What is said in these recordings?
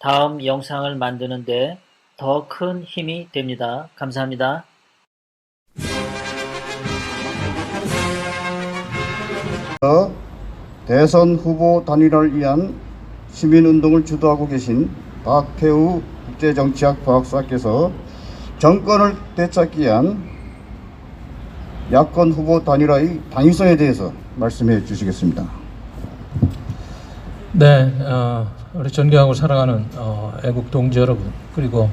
다음 영상을 만드는데 더 큰 힘이 됩니다. 감사합니다. 대선 후보 단일화를 위한 시민운동을 주도하고 계신 박태우 국제정치학 박사께서 정권을 되찾기 위한 야권 후보 단일화의 당위성에 대해서 말씀해 주시겠습니다. 네, 우리 존경하고 사랑하는 애국 동지 여러분, 그리고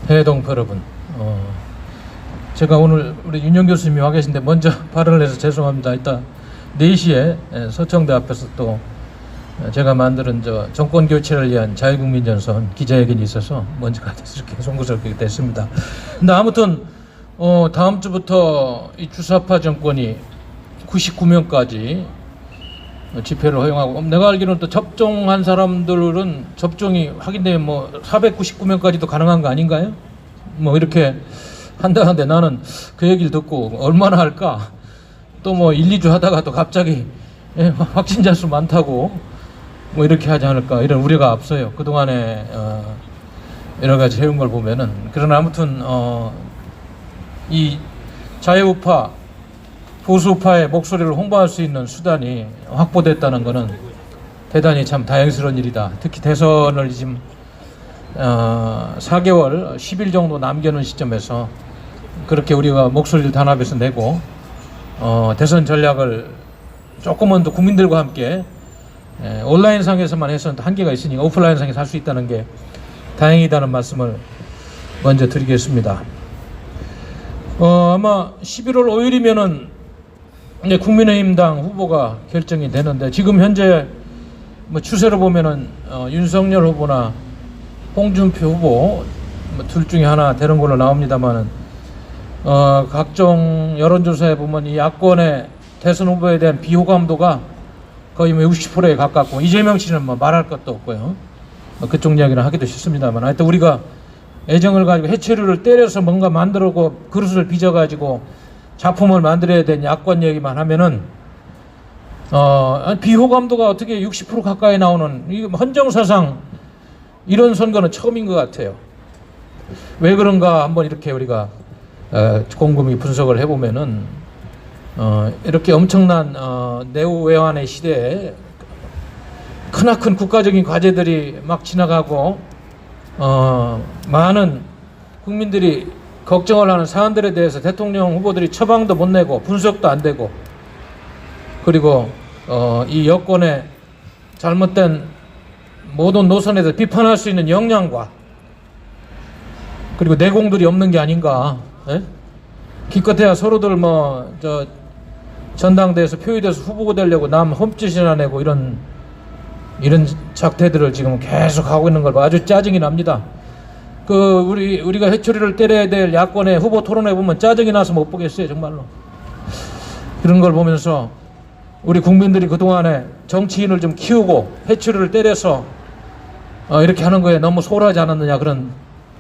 해외 동포 여러분, 제가 오늘 우리 윤영 교수님이 와 계신데 먼저 발언을 해서 죄송합니다. 이따 4시에 서청대 앞에서 또 제가 만드는 정권 교체를 위한 자유국민전선 기자회견이 있어서 먼저 가서 이렇게 송구스럽게 됐습니다. 근데 아무튼 다음 주부터 이 주사파 정권이 99명까지 집회를 허용하고, 내가 알기로는 또 접종한 사람들은 접종이 확인되면 뭐 499명까지도 가능한 거 아닌가요? 뭐 이렇게 한다는데 나는 그 얘기를 듣고 얼마나 할까? 또 뭐 1, 2주 하다가 또 갑자기 확진자 수 많다고 뭐 이렇게 하지 않을까, 이런 우려가 앞서요. 그동안에 여러 가지 해온 걸 보면은. 그러나 아무튼 이 자유우파, 보수우파의 목소리를 홍보할 수 있는 수단이 확보됐다는 것은 대단히 참 다행스러운 일이다. 특히 대선을 지금 4개월 10일 정도 남겨놓은 시점에서 그렇게 우리가 목소리를 단합해서 내고 대선 전략을 조금은 더 국민들과 함께 온라인상에서만 해서는 한계가 있으니까 오프라인상에서 할 수 있다는 게 다행이다는 말씀을 먼저 드리겠습니다. 아마 11월 5일이면은 이제 국민의힘당 후보가 결정이 되는데, 지금 현재 뭐 추세로 보면은 윤석열 후보나 홍준표 후보 뭐 둘 중에 하나 되는 걸로 나옵니다만은, 각종 여론조사에 보면 이 야권의 대선 후보에 대한 비호감도가 거의 뭐 60%에 가깝고, 이재명 씨는 뭐 말할 것도 없고요. 그쪽 이야기는 하기도 싫습니다만, 하여튼 우리가 애정을 가지고 해체류를 때려서 뭔가 만들고 그릇을 빚어가지고 작품을 만들어야 되는 야권 얘기만 하면은 비호감도가 어떻게 60% 가까이 나오는, 이 헌정사상 이런 선거는 처음인 것 같아요. 왜 그런가 한번 이렇게 우리가 곰곰이 분석을 해보면은 이렇게 엄청난 내후외환의 시대에 크나큰 국가적인 과제들이 막 지나가고 많은 국민들이 걱정을 하는 사안들에 대해서 대통령 후보들이 처방도 못 내고 분석도 안 되고, 그리고 이 여권의 잘못된 모든 노선에 대해서 비판할 수 있는 역량과 그리고 내공들이 없는 게 아닌가. 기껏해야 서로들 전당대에서 표의돼서 후보가 되려고 남 홈짓이나 내고 이런 작태들을 지금 계속 하고 있는 걸 봐 아주 짜증이 납니다. 우리가 해초리를 때려야 될 야권의 후보 토론회 보면 짜증이 나서 못 보겠어요, 정말로. 그런 걸 보면서 우리 국민들이 그동안에 정치인을 좀 키우고 해초리를 때려서 이렇게 하는 거에 너무 소홀하지 않았느냐, 그런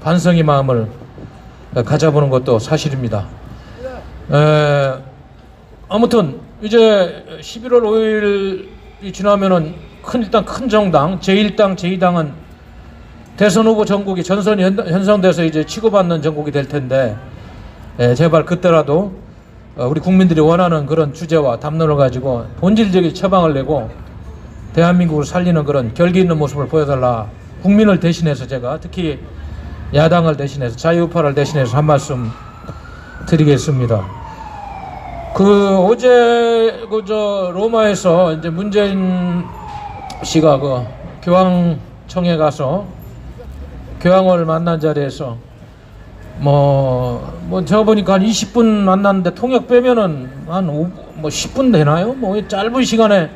반성의 마음을 가져보는 것도 사실입니다. 아무튼 이제 11월 5일이 지나면은 일단 큰 정당 제1당, 제2당은 대선 후보 전국이 전선이 형성돼서 이제 치고받는 전국이 될 텐데, 제발 그때라도 우리 국민들이 원하는 그런 주제와 담론을 가지고 본질적인 처방을 내고 대한민국을 살리는 그런 결기 있는 모습을 보여달라. 국민을 대신해서 제가, 특히 야당을 대신해서, 자유우파를 대신해서 한 말씀 드리겠습니다. 어제 로마에서 이제 문재인 씨가 교황청에 가서 교황을 만난 자리에서 제가 보니까 한 20분 만났는데 통역 빼면은 한 10분 되나요? 짧은 시간에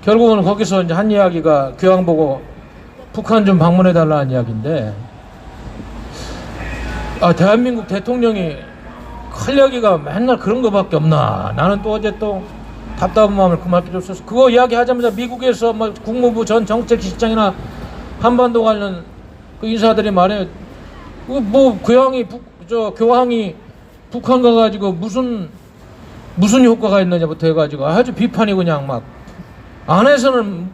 결국은 거기서 이제 한 이야기가 교황 보고 북한 좀 방문해 달라는 이야기인데, 대한민국 대통령이 할 이야기가 맨날 그런 거밖에 없나. 나는 또 어제 또 답답한 마음을 금할 필요 없어서 그거 이야기하자마자 미국에서 국무부 전 정책실장이나 한반도 관련 그 인사들이 말해, 교황이 북한 가가지고 무슨 효과가 있느냐부터 해가지고 아주 비판이 그냥 막, 안에서는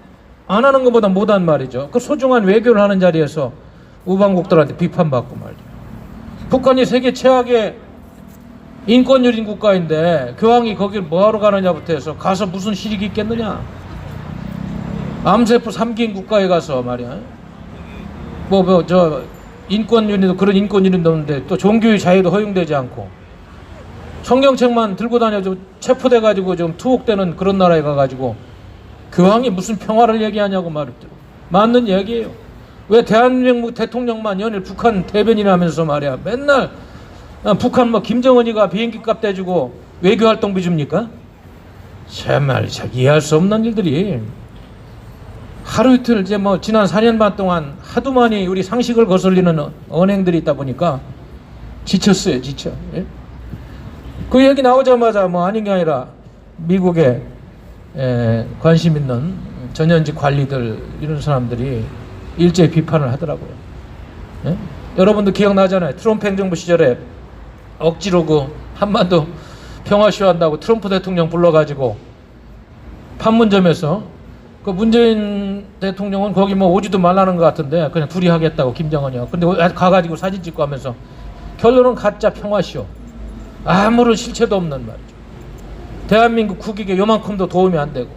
안 하는 것보다 못한 말이죠. 그 소중한 외교를 하는 자리에서 우방국들한테 비판받고 말이죠. 북한이 세계 최악의 인권유린 국가인데 교황이 거길 뭐하러 가느냐부터 해서 가서 무슨 실익이 있겠느냐. 암세포 3기인 국가에 가서 말이야. 인권유린도 그런 인권유린도 없는데 또 종교의 자유도 허용되지 않고 성경책만 들고 다녀도 체포돼가지고 좀 투옥되는 그런 나라에 가가지고 교황이 무슨 평화를 얘기하냐고 말했죠. 맞는 얘기예요. 왜 대한민국 대통령만 연일 북한 대변인 하면서 말이야. 맨날 북한 뭐 김정은이가 비행기 값 대주고 외교활동비 줍니까? 정말 이해할 수 없는 일들이 하루 이틀 이제 뭐 지난 4년 반 동안 하도 많이 우리 상식을 거슬리는 언행들이 있다 보니까 지쳤어요. 지쳐. 예? 그 얘기 나오자마자 뭐 아닌 게 아니라 미국에 관심 있는 전현직 관리들 이런 사람들이 일제히 비판을 하더라고요. 예? 여러분도 기억나잖아요. 트럼프 행정부 시절에 억지로 그 한반도 평화쇼 한다고 트럼프 대통령 불러가지고 판문점에서 그 문재인 대통령은 거기 뭐 오지도 말라는 것 같은데 그냥 둘이 하겠다고 김정은이요. 근데 가가지고 사진 찍고 하면서 결론은 가짜 평화쇼. 아무런 실체도 없는 말이죠. 대한민국 국익에 요만큼도 도움이 안 되고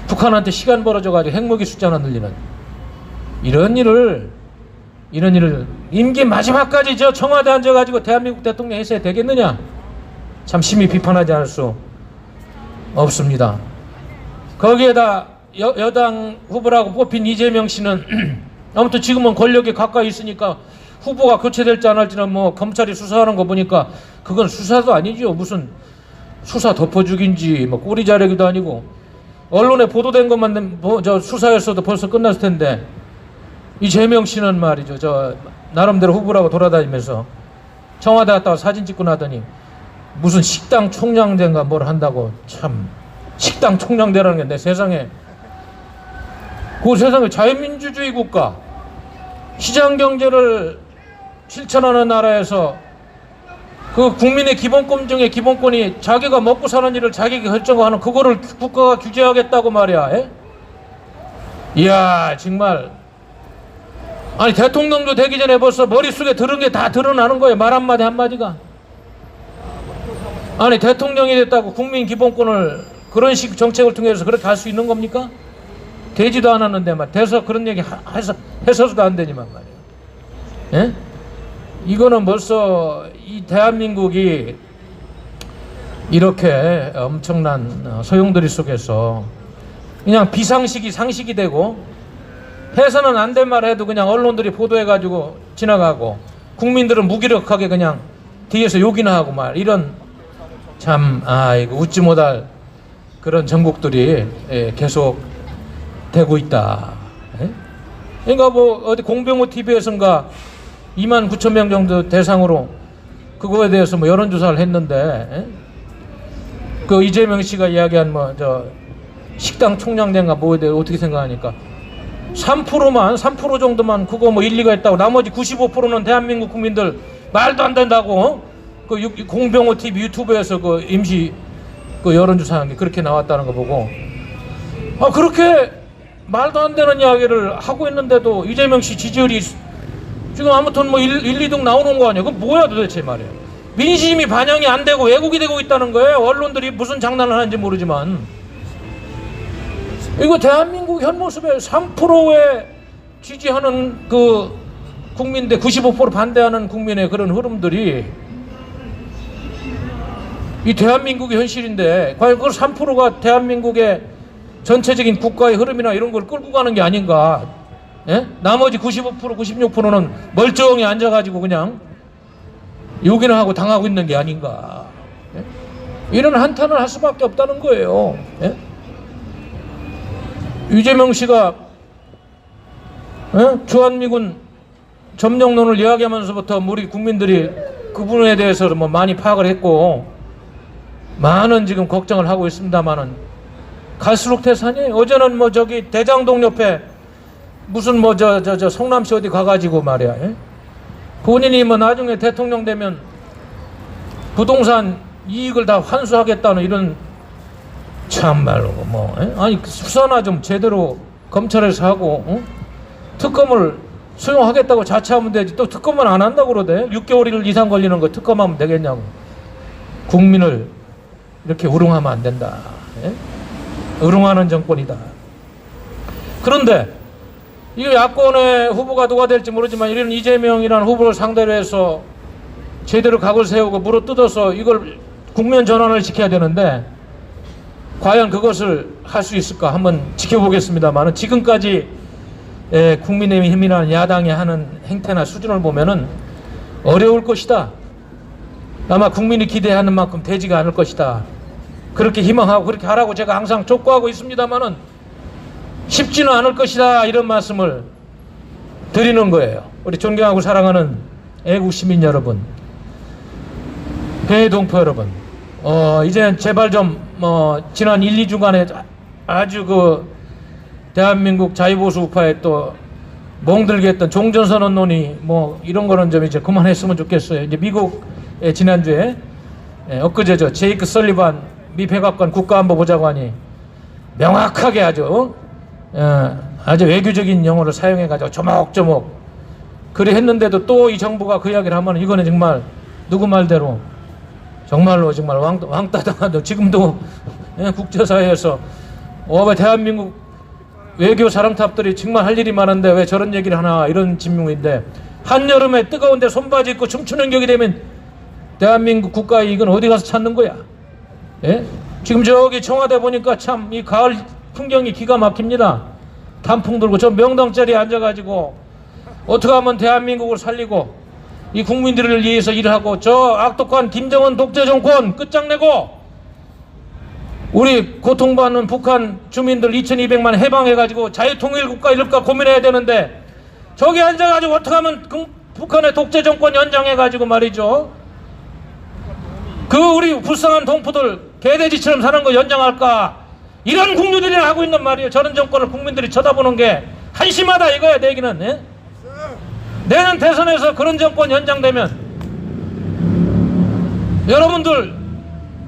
북한한테 시간 벌어져가지고 핵무기 숫자나 늘리는 이런 일을 임기 마지막까지 저 청와대 앉아가지고 대한민국 대통령 했어야 되겠느냐? 참 심히 비판하지 않을 수 없습니다. 거기에다 여당 후보라고 뽑힌 이재명 씨는 아무튼 지금은 권력에 가까이 있으니까 후보가 교체될지 안 할지는 뭐 검찰이 수사하는 거 보니까 그건 수사도 아니죠. 무슨 수사 덮어주기인지 뭐 꼬리 자르기도 아니고 언론에 보도된 것만 저 수사였어도 벌써 끝났을 텐데 이재명 씨는 말이죠. 저 나름대로 후보라고 돌아다니면서 청와대 갔다가 사진 찍고 나더니 무슨 식당 총량대인가 뭘 한다고. 참 식당 총량대라는 게 내 세상에 그 세상에 자유민주주의 국가 시장 경제를 실천하는 나라에서 그 국민의 기본권 중에 기본권이 자기가 먹고 사는 일을 자기가 결정하는 그거를 국가가 규제하겠다고 말이야. 에? 이야 정말 아니 대통령도 되기 전에 벌써 머릿속에 들은 게 다 드러나는 거예요. 말 한마디 한마디가. 아니 대통령이 됐다고 국민 기본권을 그런 식 정책을 통해서 그렇게 할 수 있는 겁니까? 되지도 않았는데 말 돼서 그런 얘기 해서도 안 되니만 말이에요. 예? 이거는 벌써 이 대한민국이 이렇게 엄청난 소용돌이 속에서 그냥 비상식이 상식이 되고 해서는 안 될 말 해도 그냥 언론들이 보도해가지고 지나가고 국민들은 무기력하게 그냥 뒤에서 욕이나 하고 말 이런 참 이거 웃지 못할 그런 정국들이 계속 되고 있다. 그러니까 뭐 어디 공병호 TV에선가 29,000명 정도 대상으로 그거에 대해서 뭐 여론조사를 했는데 그 이재명 씨가 이야기한 뭐 저 식당 총량대인가 뭐에 대해 어떻게 생각하니까 3% 정도만 그거 뭐 일리가 있다고 나머지 95%는 대한민국 국민들 말도 안 된다고 그 공병호 TV 유튜브에서 그 임시 그 여론조사한 게 그렇게 나왔다는 거 보고 그렇게 말도 안 되는 이야기를 하고 있는데도 이재명 씨 지지율이 지금 아무튼 뭐 1, 2등 나오는 거 아니야? 그건 뭐야 도대체 말이야. 민심이 반영이 안 되고 왜곡이 되고 있다는 거예요. 언론들이 무슨 장난을 하는지 모르지만 이거 대한민국 현 모습에 3%에 지지하는 그 국민대 95% 반대하는 국민의 그런 흐름들이 이 대한민국의 현실인데 과연 그 3%가 대한민국의 전체적인 국가의 흐름이나 이런 걸 끌고 가는 게 아닌가. 예? 나머지 95% 96%는 멀쩡히 앉아가지고 그냥 욕이나 하고 당하고 있는 게 아닌가. 예? 이런 한탄을 할 수밖에 없다는 거예요. 예? 이재명 씨가 주한미군 점령론을 이야기하면서부터 우리 국민들이 그 부분에 대해서 뭐 많이 파악을 했고 많은 지금 걱정을 하고 있습니다만은 갈수록 태산이에요. 어제는 뭐 저기 대장동 옆에 무슨 뭐 저 성남시 어디 가가지고 말이야. 예? 본인이 뭐 나중에 대통령 되면 부동산 이익을 다 환수하겠다는 이런 참말로 뭐 아니 수사나 좀 제대로 검찰에서 하고 특검을 수용하겠다고 자처하면 되지 또 특검은 안 한다고 그러대. 6개월 이상 걸리는 거 특검하면 되겠냐고. 국민을 이렇게 우롱하면 안 된다. 예? 우롱하는 정권이다. 그런데 이 야권의 후보가 누가 될지 모르지만 이런 이재명이라는 후보를 상대로 해서 제대로 각을 세우고 물어뜯어서 이걸 국면 전환을 시켜야 되는데 과연 그것을 할 수 있을까 한번 지켜보겠습니다만 지금까지 국민의힘이라는 야당이 하는 행태나 수준을 보면은 어려울 것이다. 아마 국민이 기대하는 만큼 되지가 않을 것이다. 그렇게 희망하고 그렇게 하라고 제가 항상 촉구하고 있습니다만은 쉽지는 않을 것이다. 이런 말씀을 드리는 거예요. 우리 존경하고 사랑하는 애국 시민 여러분, 대동포 여러분, 이제 제발 좀 지난 1, 2주간에 아주 그 대한민국 자유보수 우파에 또 멍들게 했던 종전선언 논의 뭐 이런 거는 좀 이제 그만했으면 좋겠어요. 이제 미국에 지난주에 엊그제죠. 제이크 설리반 미 백악관 국가안보보좌관이 명확하게 아주 외교적인 용어를 사용해가지고 조목조목 그리 했는데도 또 이 정부가 그 이야기를 하면 이거는 정말 누구 말대로 정말로 정말 왕따 당하도 지금도 국제사회에서 왜 대한민국 외교 사령탑들이 정말 할 일이 많은데 왜 저런 얘기를 하나 이런 질문인데 한여름에 뜨거운데 손바지 입고 춤추는 격이 되면 대한민국 국가의 이건 어디 가서 찾는 거야? 예? 지금 저기 청와대 보니까 참 이 가을 풍경이 기가 막힙니다. 단풍 들고 저 명당 자리에 앉아가지고 어떻게 하면 대한민국을 살리고 이 국민들을 위해서 일을 하고 저 악독한 김정은 독재 정권 끝장내고 우리 고통받는 북한 주민들 2200만 해방해가지고 자유통일국가 이럴까 고민해야 되는데 저기 앉아가지고 어떻게 하면 북한의 독재 정권 연장해가지고 말이죠. 그 우리 불쌍한 동포들 개돼지처럼 사는 거 연장할까 이런 국류들이 하고 있는 말이에요. 저런 정권을 국민들이 쳐다보는 게 한심하다 이거야 내 얘기는. 예? 내년 대선에서 그런 정권 연장되면 여러분들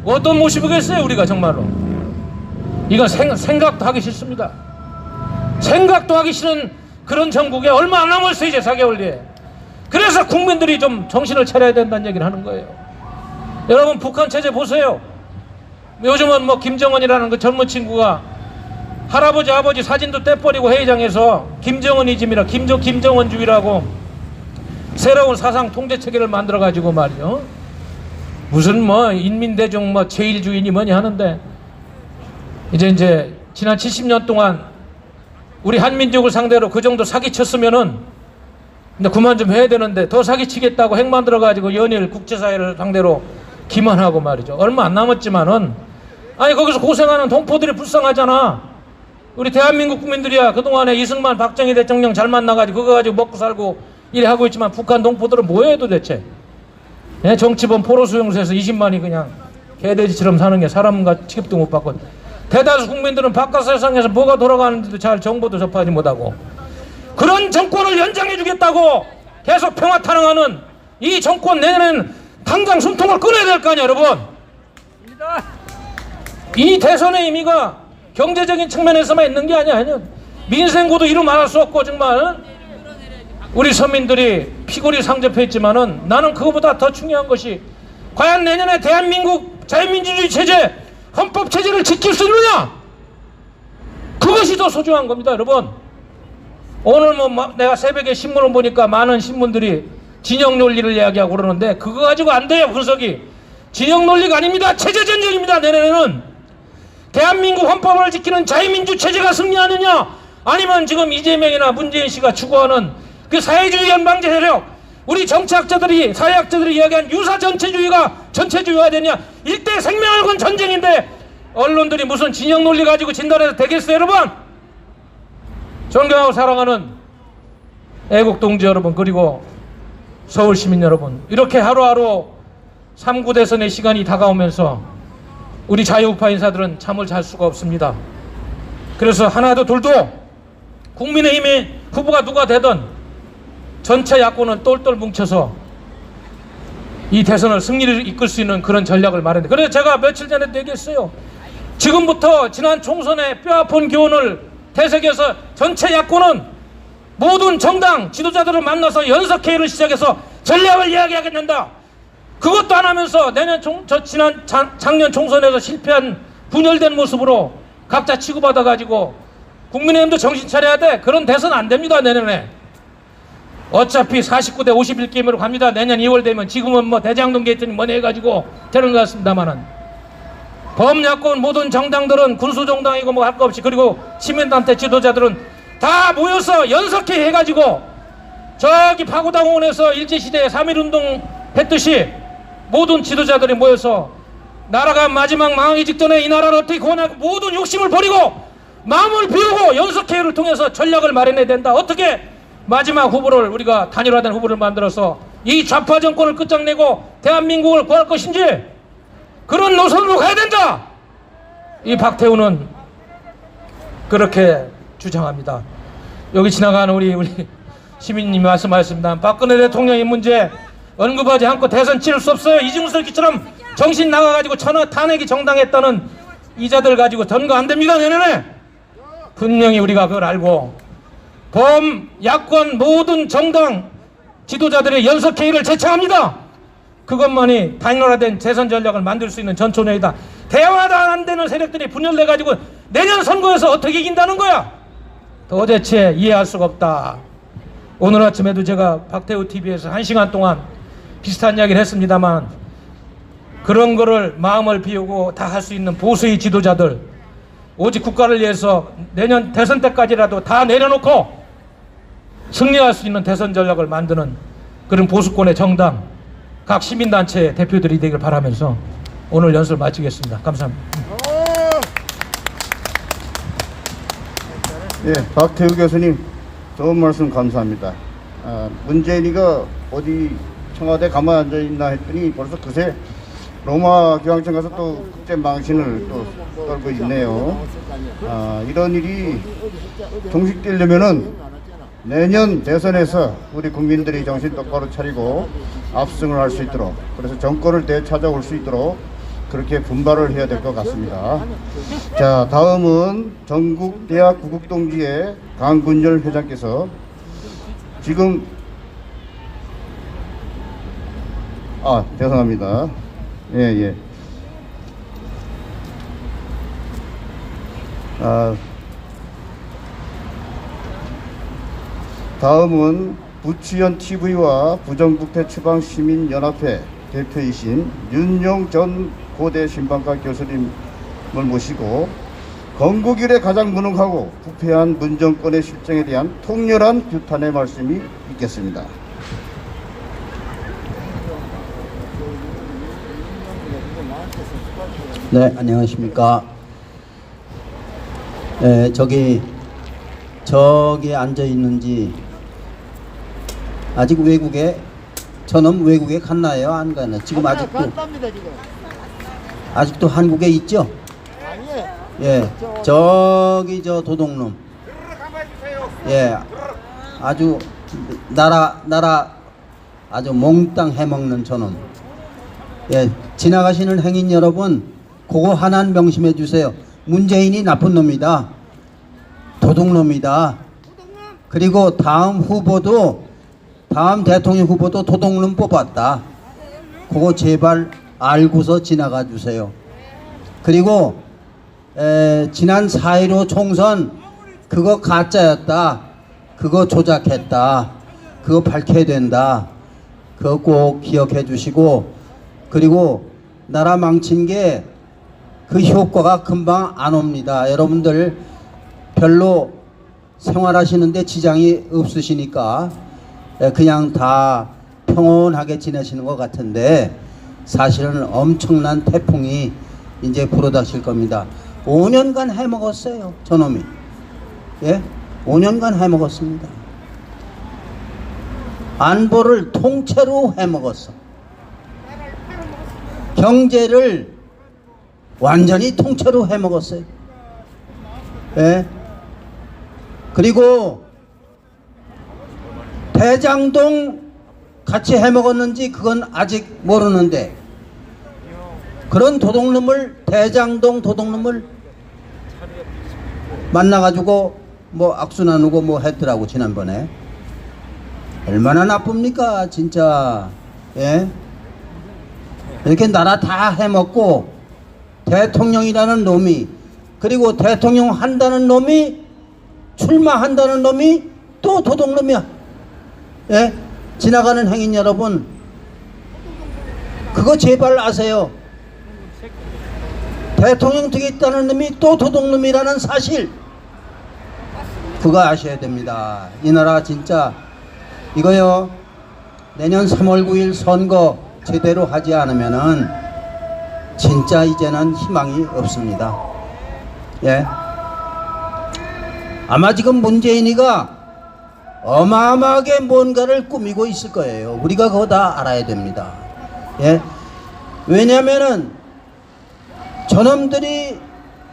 어떤 모습이겠어요 우리가 정말로. 이건 생각도 하기 싫습니다. 생각도 하기 싫은 그런 정국에 얼마 안 남았어요 이제 4개월 뒤에. 그래서 국민들이 좀 정신을 차려야 된다는 얘기를 하는 거예요. 여러분 북한 체제 보세요. 요즘은 뭐 김정은이라는 그 젊은 친구가 할아버지 아버지 사진도 떼버리고 회의장에서 김정은이즘이라 김정은주의라고 새로운 사상 통제 체계를 만들어 가지고 말이요. 무슨 뭐 인민대중 뭐 제일주의니 뭐니 하는데 이제 지난 70년 동안 우리 한민족을 상대로 그 정도 사기쳤으면은 근데 그만 좀 해야 되는데 더 사기치겠다고 핵 만들어 가지고 연일 국제사회를 상대로 기만하고 말이죠. 얼마 안 남았지만은 아니 거기서 고생하는 동포들이 불쌍하잖아. 우리 대한민국 국민들이야 그동안에 이승만 박정희 대통령 잘 만나가지고 그거 가지고 먹고 살고 일하고 있지만 북한 동포들은 뭐해요 도대체? 예? 정치범 포로수용소에서 20만이 그냥 개돼지처럼 사는 게 사람과 취급도 못 받고 대다수 국민들은 바깥 세상에서 뭐가 돌아가는지도 잘 정보도 접하지 못하고 그런 정권을 연장해주겠다고 계속 평화타령하는 이 정권 내년에는 당장 숨통을 끊어야 될 거 아니야 여러분. 이 대선의 의미가 경제적인 측면에서만 있는 게 아니야. 민생고도 이루 말할 수 없고 정말 우리 서민들이 피골이 상접해 있지만은 나는 그거보다 더 중요한 것이 과연 내년에 대한민국 자유민주주의 체제 헌법 체제를 지킬 수 있느냐 그것이 더 소중한 겁니다 여러분. 오늘 뭐 내가 새벽에 신문을 보니까 많은 신문들이 진영 논리를 이야기하고 그러는데 그거 가지고 안 돼요. 분석이 진영 논리가 아닙니다. 체제 전쟁입니다. 내년에는 대한민국 헌법을 지키는 자유민주 체제가 승리하느냐 아니면 지금 이재명이나 문재인 씨가 추구하는 그 사회주의 연방제 세력 우리 정치학자들이 사회학자들이 이야기한 유사 전체주의가 되냐. 일대 생명을 건 전쟁인데 언론들이 무슨 진영 논리 가지고 진단해서 되겠어요 여러분. 존경하고 사랑하는 애국 동지 여러분 그리고 서울 시민 여러분 이렇게 하루하루 3구 대선의 시간이 다가오면서 우리 자유우파 인사들은 잠을 잘 수가 없습니다. 그래서 하나도 둘도 국민의힘의 후보가 누가 되든 전체 야권은 똘똘 뭉쳐서 이 대선을 승리를 이끌 수 있는 그런 전략을 마련해. 그래서 제가 며칠 전에도 얘기했어요. 지금부터 지난 총선의 뼈아픈 교훈을 되새겨서 전체 야권은 모든 정당 지도자들을 만나서 연석회의를 시작해서 전략을 이야기하겠는다. 그것도 안 하면서 내년 작년 총선에서 실패한 분열된 모습으로 각자 치고받아가지고 국민의힘도 정신 차려야 돼. 그런 대선 안 됩니다. 내년에 어차피 49대 51게임으로 갑니다. 내년 2월 되면. 지금은 뭐 대장동 게이트니 뭐니 해가지고 되는 것 같습니다만은, 범야권 모든 정당들은 군수정당이고 뭐 할 거 없이, 그리고 시민단체 지도자들은 다 모여서 연석회의 해가지고 저기 파고당원에서 일제시대에 3.1운동 했듯이 모든 지도자들이 모여서 나라가 마지막 망하기 직전에 이 나라를 어떻게 구원하고 모든 욕심을 버리고 마음을 비우고 연석회의를 통해서 전략을 마련해야 된다. 어떻게 마지막 후보를, 우리가 단일화된 후보를 만들어서 이 좌파 정권을 끝장내고 대한민국을 구할 것인지, 그런 노선으로 가야 된다. 이 박태우는 그렇게 주장합니다. 여기 지나가는 우리 시민님이 말씀하셨습니다. 박근혜 대통령의 문제 언급하지 않고 대선 치를 수 없어요. 이중설기처럼 정신 나가가지고 탄핵이 정당했다는 이자들 가지고 전거 안 됩니다. 내년에 분명히 우리가 그걸 알고 범야권 모든 정당 지도자들의 연석회의를 제청합니다. 그것만이 단일화된 재선 전략을 만들 수 있는 전초년이다. 대화도 안 되는 세력들이 분열돼가지고 내년 선거에서 어떻게 이긴다는 거야? 도대체 이해할 수가 없다. 오늘 아침에도 제가 박태우 TV에서 1시간 동안 비슷한 이야기를 했습니다만, 그런 거를 마음을 비우고 다 할 수 있는 보수의 지도자들, 오직 국가를 위해서 내년 대선 때까지라도 다 내려놓고 승리할 수 있는 대선 전략을 만드는 그런 보수권의 정당, 각 시민단체 대표들이 되길 바라면서 오늘 연설을 마치겠습니다. 감사합니다. 예, 박태우 교수님 좋은 말씀 감사합니다. 문재인이가 어디 청와대 가만히 앉아있나 했더니 벌써 그새 로마 교황청 가서 또 국제 망신을 또 떨고 있네요. 이런 일이 종식되려면은 내년 대선에서 우리 국민들이 정신 똑바로 차리고 압승을 할 수 있도록, 그래서 정권을 되찾아올 수 있도록 그렇게 분발을 해야 될 것 같습니다. 자, 다음은 전국대학 구국동지회 강군열 회장께서 지금 죄송합니다. 예. 다음은 부추현 TV와 부정부패 추방 시민연합회 대표이신 윤용 전 고대 신방과 교수님을 모시고 건국 이래 가장 무능하고 부패한 문정권의 실정에 대한 통렬한 규탄의 말씀이 있겠습니다. 네, 안녕하십니까. 저기 앉아 있는지 아직 저는 외국에 갔나요? 안 가나? 지금 아직도 한국에 있죠? 예, 저기 도둑놈. 예, 아주 나라 아주 몽땅 해먹는 저놈. 예, 지나가시는 행인 여러분, 그거 하나 명심해 주세요. 문재인이 나쁜 놈이다. 도둑놈이다. 그리고 다음 대통령 후보도 도둑놈 뽑았다. 그거 제발 알고서 지나가 주세요. 그리고 지난 4.15 총선 그거 가짜였다. 그거 조작했다. 그거 밝혀야 된다. 그거 꼭 기억해 주시고, 그리고 나라 망친 게 그 효과가 금방 안 옵니다. 여러분들 별로 생활하시는데 지장이 없으시니까 그냥 다 평온하게 지내시는 것 같은데, 사실은 엄청난 태풍이 이제 불어닥칠 겁니다. 5년간 해먹었어요, 저놈이. 예? 5년간 해먹었습니다. 안보를 통째로 해먹었어. 경제를 완전히 통째로 해먹었어요. 예? 그리고 대장동 같이 해먹었는지 그건 아직 모르는데, 그런 도둑놈을, 대장동 도둑놈을 만나가지고 뭐 악수 나누고 뭐 했더라고 지난번에. 얼마나 나쁩니까 진짜. 예? 이렇게 나라 다 해먹고 대통령이라는 놈이, 그리고 대통령 한다는 놈이, 출마한다는 놈이 또 도둑놈이야. 예? 지나가는 행인 여러분, 그거 제발 아세요. 대통령 되겠다는 놈이 또 도둑놈이라는 사실, 그거 아셔야 됩니다. 이 나라 진짜 이거요, 내년 3월 9일 선거 제대로 하지 않으면은 진짜 이제는 희망이 없습니다. 예. 아마 지금 문재인이가 어마어마하게 뭔가를 꾸미고 있을 거예요. 우리가 그거 다 알아야 됩니다. 예. 왜냐면은 저놈들이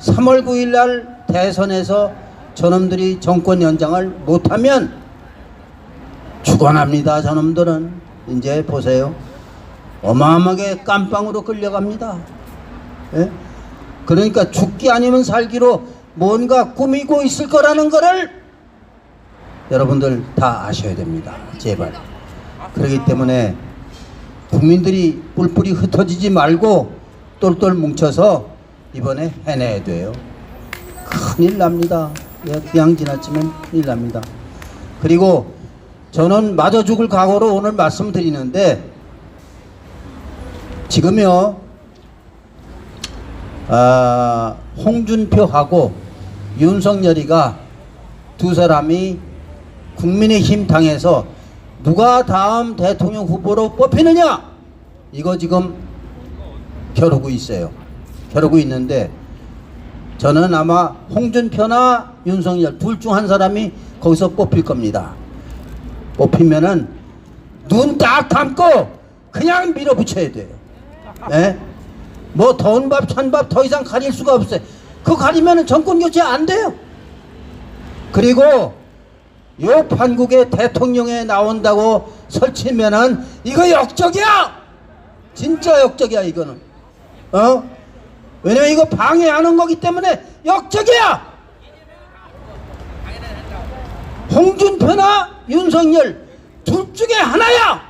3월 9일 날 대선에서 저놈들이 정권 연장을 못하면 죽어납니다. 저놈들은 이제 보세요. 어마어마하게 깜빵으로 끌려갑니다. 예? 그러니까 죽기 아니면 살기로 뭔가 꾸미고 있을 거라는 거를 여러분들 다 아셔야 됩니다. 제발. 그렇기 때문에 국민들이 뿔뿔이 흩어지지 말고 똘똘 뭉쳐서 이번에 해내야 돼요. 큰일 납니다. 그냥 지나치면 큰일 납니다. 그리고 저는 맞아 죽을 각오로 오늘 말씀드리는데, 지금요 홍준표하고 윤석열이가 두 사람이 국민의힘 당에서 누가 다음 대통령 후보로 뽑히느냐, 이거 지금 겨루고 있어요. 겨루고 있는데 저는 아마 홍준표나 윤석열 둘 중 한 사람이 거기서 뽑힐 겁니다. 뽑히면은 눈 딱 감고 그냥 밀어붙여야 돼요. 예? 뭐 더운 밥 찬밥 더 이상 가릴 수가 없어요. 그거 가리면은 정권 교체 안 돼요. 그리고 요 판국에 대통령에 나온다고 설치면은 이거 역적이야. 진짜 역적이야 이거는. 왜냐면 이거 방해하는 거기 때문에 역적이야. 홍준표나 윤석열 둘 중에 하나야.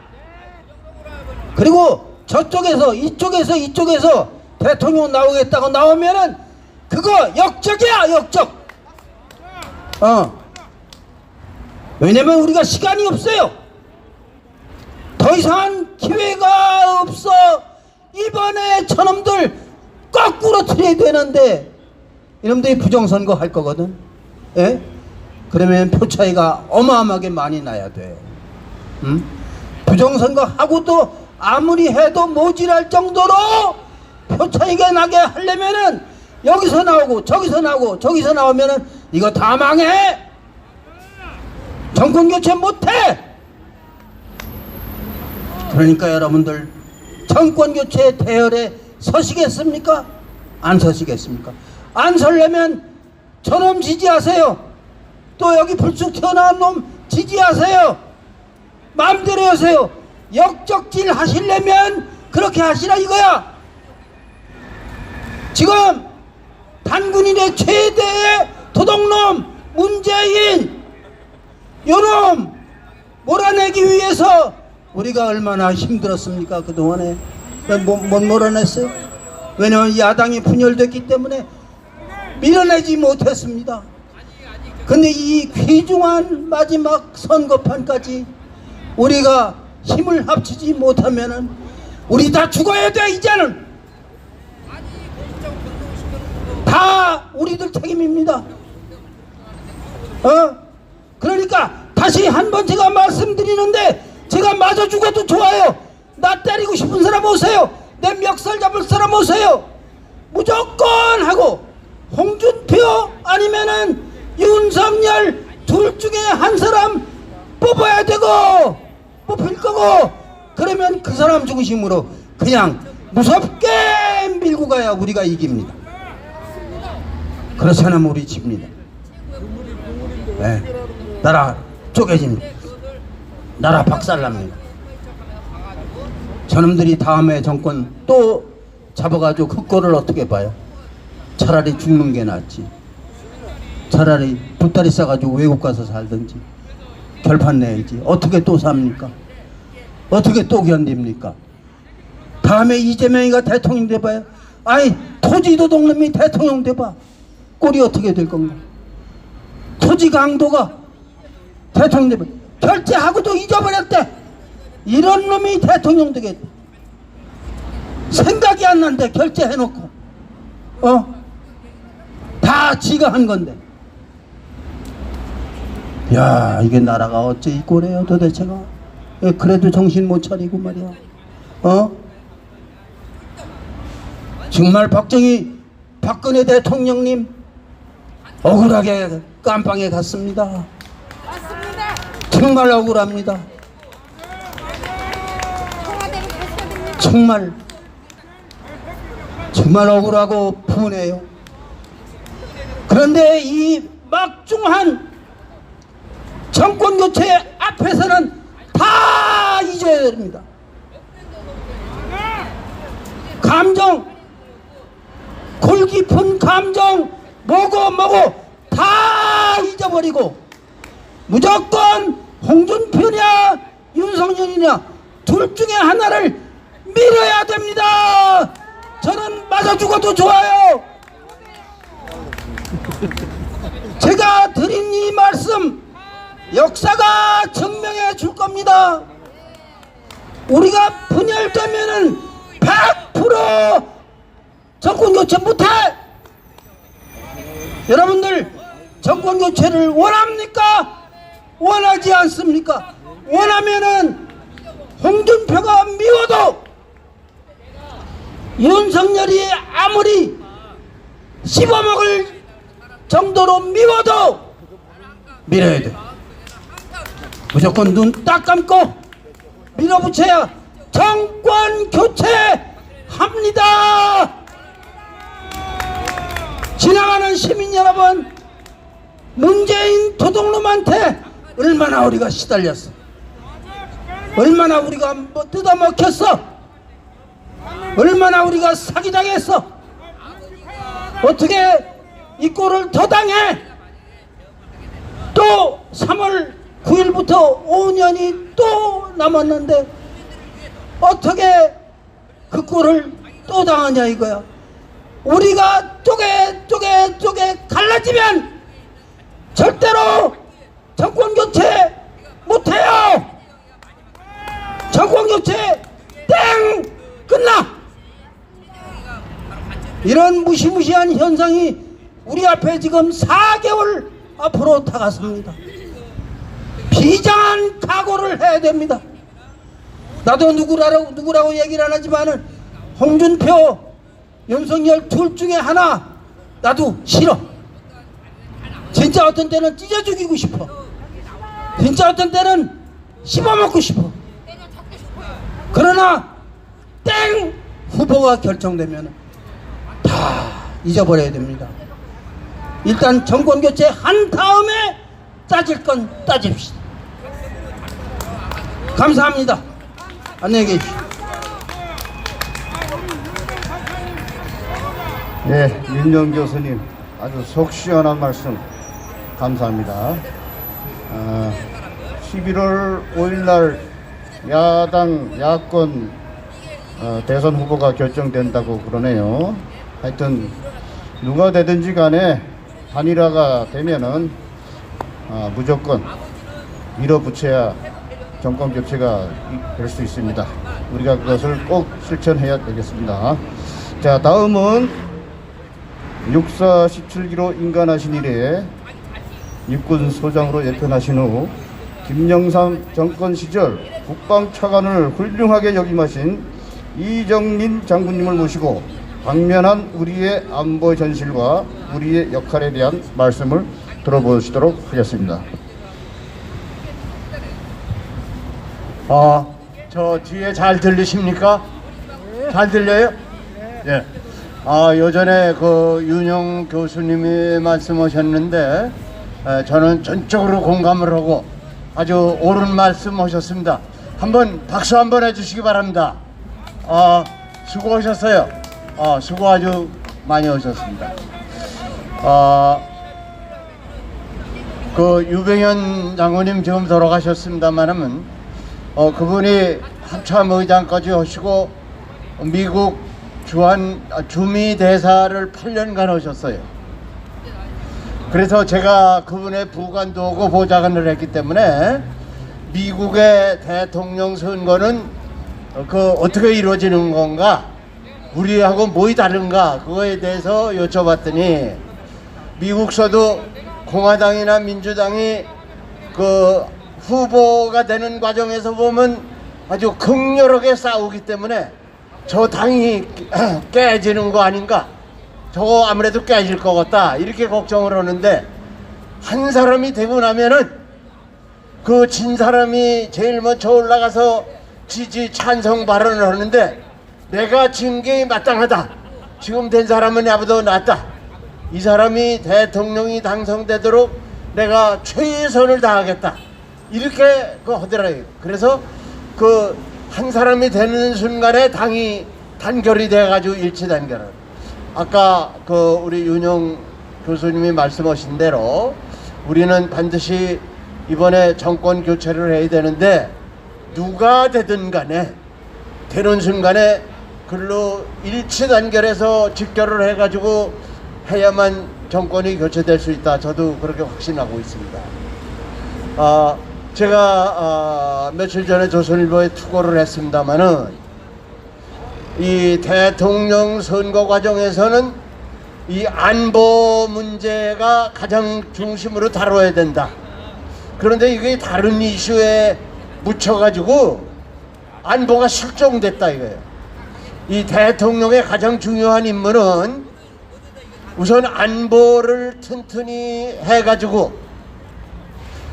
그리고 저쪽에서 이쪽에서 대통령 나오겠다고 나오면은 그거 역적이야, 역적. 왜냐면 우리가 시간이 없어요. 더 이상한 기회가 없어. 이번에 저놈들 거꾸로 틀어야 되는데 이놈들이 부정선거 할 거거든. 예? 그러면 표 차이가 어마어마하게 많이 나야 돼요. 부정선거 하고도 아무리 해도 모질할 정도로 표 차이가 나게 하려면은 여기서 나오고 저기서 나오고 저기서 나오면은 이거 다 망해. 정권 교체 못해. 그러니까 여러분들 정권 교체 대열에 서시겠습니까? 안 서시겠습니까? 안 설려면 저놈 지지하세요. 또 여기 불쑥 튀어나온 놈 지지하세요. 마음대로 하세요. 역적질 하시려면 그렇게 하시라 이거야. 지금 단군인의 최대의 도둑놈 문재인, 요놈 몰아내기 위해서 우리가 얼마나 힘들었습니까 그동안에. 못 몰아냈어요. 왜냐하면 야당이 분열됐기 때문에 밀어내지 못했습니다. 근데 이 귀중한 마지막 선거판까지 우리가 힘을 합치지 못하면은 우리 다 죽어야 돼. 이제는 다 우리들 책임입니다. 그러니까 다시 한번 제가 말씀드리는데, 제가 맞아 죽어도 좋아요. 나 때리고 싶은 사람 오세요. 내 멱살 잡을 사람 오세요. 무조건 하고 홍준표 아니면은 윤석열 둘 중에 한 사람 뽑아야 되고 뽑힐 거고, 그러면 그 사람 중심으로 그냥 무섭게 밀고 가야 우리가 이깁니다. 그렇지 않으면 우리 집니다. 네. 나라 쪼개집니다. 나라 박살납니다. 저놈들이 다음에 정권 또 잡아가지고 그 꼴을 어떻게 봐요? 차라리 죽는 게 낫지. 차라리 보따리 싸가지고 외국 가서 살든지 결판 내야지. 어떻게 또 삽니까? 어떻게 또 견딥니까? 다음에 이재명이가 대통령 돼봐요. 아이 토지도둑 놈이 대통령 돼봐. 꼴이 어떻게 될 건가? 토지 강도가 대통령 돼봐. 결제하고도 잊어버렸대. 이런 놈이 대통령 되겠다. 생각이 안 난대. 결제해놓고 다 지가 한 건데. 야, 이게 나라가 어째 이 꼴이에요 도대체가. 그래도 정신 못 차리고 말이야. 정말 박근혜 대통령님 억울하게 깜빵에 갔습니다. 정말 억울합니다. 정말 억울하고 분해요. 그런데 이 막중한 정권 교체 앞에서는 다 잊어야 됩니다. 감정, 골 깊은 감정, 뭐고 다 잊어버리고 무조건 홍준표냐 윤석열이냐 둘 중에 하나를 밀어야 됩니다. 저는 맞아 죽어도 좋아요. 제가 드린 이 말씀 역사가 증명해 줄 겁니다. 우리가 분열되면은 100% 정권 교체 못해. 여러분들 정권 교체를 원합니까? 원하지 않습니까? 원하면은 홍준표가 미워도 윤석열이 아무리 씹어먹을 정도로 미워도 밀어야 돼. 무조건 눈 딱 감고 밀어붙여야 정권 교체합니다. 지나가는 시민 여러분, 문재인 도둑놈한테 얼마나 우리가 시달렸어. 얼마나 우리가 뜯어먹혔어. 얼마나 우리가 사기당했어. 어떻게 이 꼴을 더 당해. 또 3월 9일부터 5년이 또 남았는데 어떻게 그 꼴을 또 당하냐 이거야. 우리가 쪼개 갈라지면 절대로 정권 교체 못해요. 정권 교체 땡 끝나. 이런 무시무시한 현상이 우리 앞에 지금 4개월 앞으로 다가섭니다. 비장한 각오를 해야 됩니다. 나도 누구라고 얘기를 안 하지만은 홍준표, 윤석열 둘 중에 하나 나도 싫어. 진짜 어떤 때는 찢어 죽이고 싶어. 진짜 어떤 때는 씹어먹고 싶어. 그러나 땡 후보가 결정되면 다 잊어버려야 됩니다. 일단 정권 교체 한 다음에 따질 건 따집시다. 감사합니다. 안녕히 계십시오. 네, 윤영 교수님 아주 속 시원한 말씀 감사합니다. 11월 5일날 야당 야권 대선 후보가 결정된다고 그러네요. 하여튼 누가 되든지 간에 단일화가 되면은 무조건 밀어붙여야 정권 교체가 될 수 있습니다. 우리가 그것을 꼭 실천해야 되겠습니다. 자, 다음은 육사 17기로 인간하신 이래 육군 소장으로 예편하신 후 김영삼 정권 시절 국방차관을 훌륭하게 역임하신 이정민 장군님을 모시고 당면한 우리의 안보 현실과 우리의 역할에 대한 말씀을 들어보시도록 하겠습니다. 저 뒤에 잘 들리십니까? 잘 들려요? 예. 요전에 그 윤영 교수님이 말씀하셨는데 저는 전적으로 공감을 하고 아주 옳은 말씀하셨습니다. 한번 박수 한번 해주시기 바랍니다. 수고하셨어요. 수고 아주 많이 하셨습니다. 그 유병현 장군님 지금 돌아가셨습니다만은 그분이 합참의장까지 하시고 미국 주미 대사를 8년간 하셨어요. 그래서 제가 그분의 부관도 하고 보좌관을 했기 때문에 미국의 대통령 선거는 어떻게 이루어지는 건가, 우리하고 뭐이 다른가, 그거에 대해서 여쭤봤더니 미국서도 공화당이나 민주당이 그 후보가 되는 과정에서 보면 아주 극렬하게 싸우기 때문에 저 당이 깨지는 거 아닌가, 저거 아무래도 깨질 것 같다, 이렇게 걱정을 하는데, 한 사람이 되고 나면은 그 진 사람이 제일 먼저 올라가서 지지 찬성 발언을 하는데, 내가 진 게 마땅하다, 지금 된 사람은 나보다 낫다, 이 사람이 대통령이 당선되도록 내가 최선을 다하겠다, 이렇게 하더라고요. 그래서 그 한 사람이 되는 순간에 당이 단결이 돼가지고 일치 단결을. 아까 그 우리 윤영 교수님이 말씀하신 대로 우리는 반드시 이번에 정권 교체를 해야 되는데, 누가 되든 간에 되는 순간에 글로 일치 단결해서 직결을 해가지고 해야만 정권이 교체될 수 있다, 저도 그렇게 확신하고 있습니다. 제가 며칠 전에 조선일보에 투고를 했습니다마는, 이 대통령 선거 과정에서는 이 안보 문제가 가장 중심으로 다뤄야 된다. 그런데 이게 다른 이슈에 묻혀가지고 안보가 실종됐다 이거예요. 이 대통령의 가장 중요한 임무는 우선 안보를 튼튼히 해가지고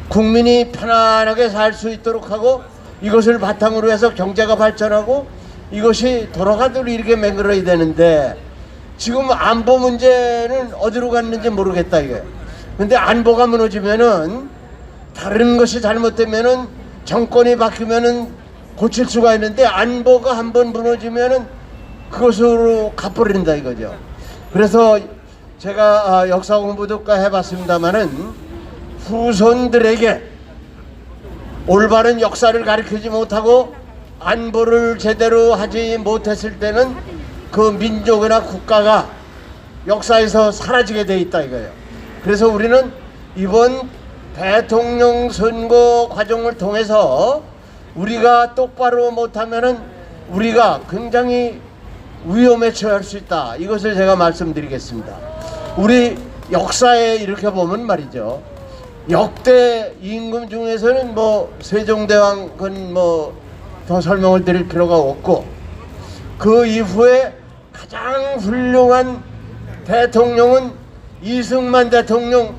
국민이 편안하게 살 수 있도록 하고, 이것을 바탕으로 해서 경제가 발전하고 이것이 돌아가도록 이렇게 매끄러야 되는데, 지금 안보 문제는 어디로 갔는지 모르겠다 이거예요. 근데 안보가 무너지면은, 다른 것이 잘못되면은 정권이 바뀌면은 고칠 수가 있는데, 안보가 한번 무너지면은 그것으로 갚버린다 이거죠. 그래서 제가 역사 공부도 꽤 해봤습니다마는, 후손들에게 올바른 역사를 가르치지 못하고 안보를 제대로 하지 못했을 때는 그 민족이나 국가가 역사에서 사라지게 돼 있다 이거예요. 그래서 우리는 이번 대통령 선거 과정을 통해서 우리가 똑바로 못하면은 우리가 굉장히 위험에 처할 수 있다, 이것을 제가 말씀드리겠습니다. 우리 역사에 이렇게 보면 말이죠, 역대 임금 중에서는 뭐 세종대왕 건 뭐 더 설명을 드릴 필요가 없고, 그 이후에 가장 훌륭한 대통령은 이승만 대통령.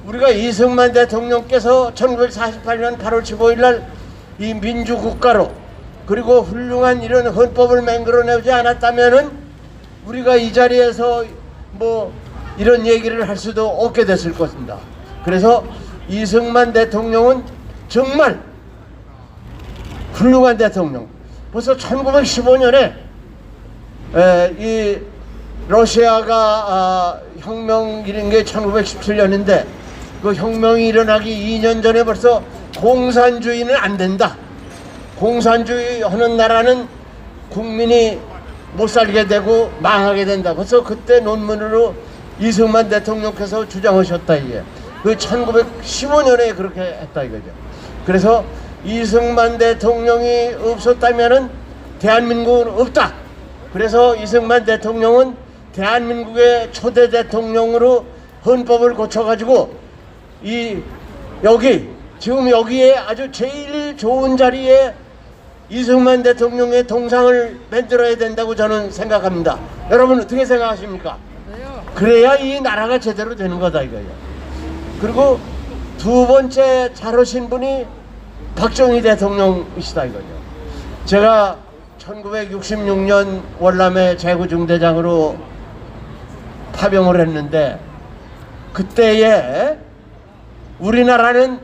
우리가 이승만 대통령께서 1948년 8월 15일 날 이 민주국가로, 그리고 훌륭한 이런 헌법을 만들어내지 않았다면은 우리가 이 자리에서 뭐 이런 얘기를 할 수도 없게 됐을 것입니다. 그래서 이승만 대통령은 정말 훌륭한 대통령. 벌써 1915년에 이 러시아가 혁명 일어난 게 1917년인데 그 혁명이 일어나기 2년 전에 벌써 공산주의는 안 된다, 공산주의 하는 나라는 국민이 못 살게 되고 망하게 된다, 벌써 그때 논문으로 이승만 대통령께서 주장하셨다. 이게 그 1915년에 그렇게 했다 이거죠. 그래서 이승만 대통령이 없었다면은 대한민국은 없다. 그래서 이승만 대통령은 대한민국의 초대 대통령으로 헌법을 고쳐가지고 지금 여기에 아주 제일 좋은 자리에 이승만 대통령의 동상을 만들어야 된다고 저는 생각합니다. 여러분 어떻게 생각하십니까? 그래야 이 나라가 제대로 되는 거다 이거예요. 그리고 두 번째 잘하신 분이 박정희 대통령이시다 이거죠. 제가 1966년 월남에 제구중대장으로 파병을 했는데, 그때에 우리나라는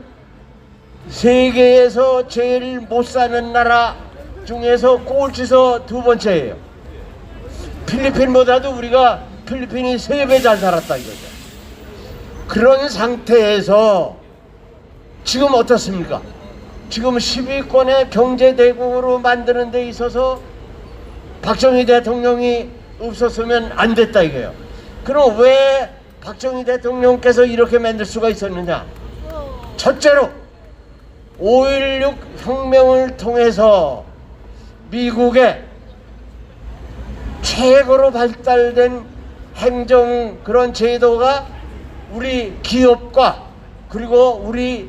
세계에서 제일 못 사는 나라 중에서 꼴찌서 두 번째예요. 필리핀보다도 우리가 필리핀이 3배 잘 살았다 이거죠. 그런 상태에서 지금 어떻습니까? 지금 10위권의 경제대국으로 만드는 데 있어서 박정희 대통령이 없었으면 안 됐다 이거예요. 그럼 왜 박정희 대통령께서 이렇게 만들 수가 있었느냐? 첫째로 5.16 혁명을 통해서 미국의 최고로 발달된 행정 그런 제도가 우리 기업과 그리고 우리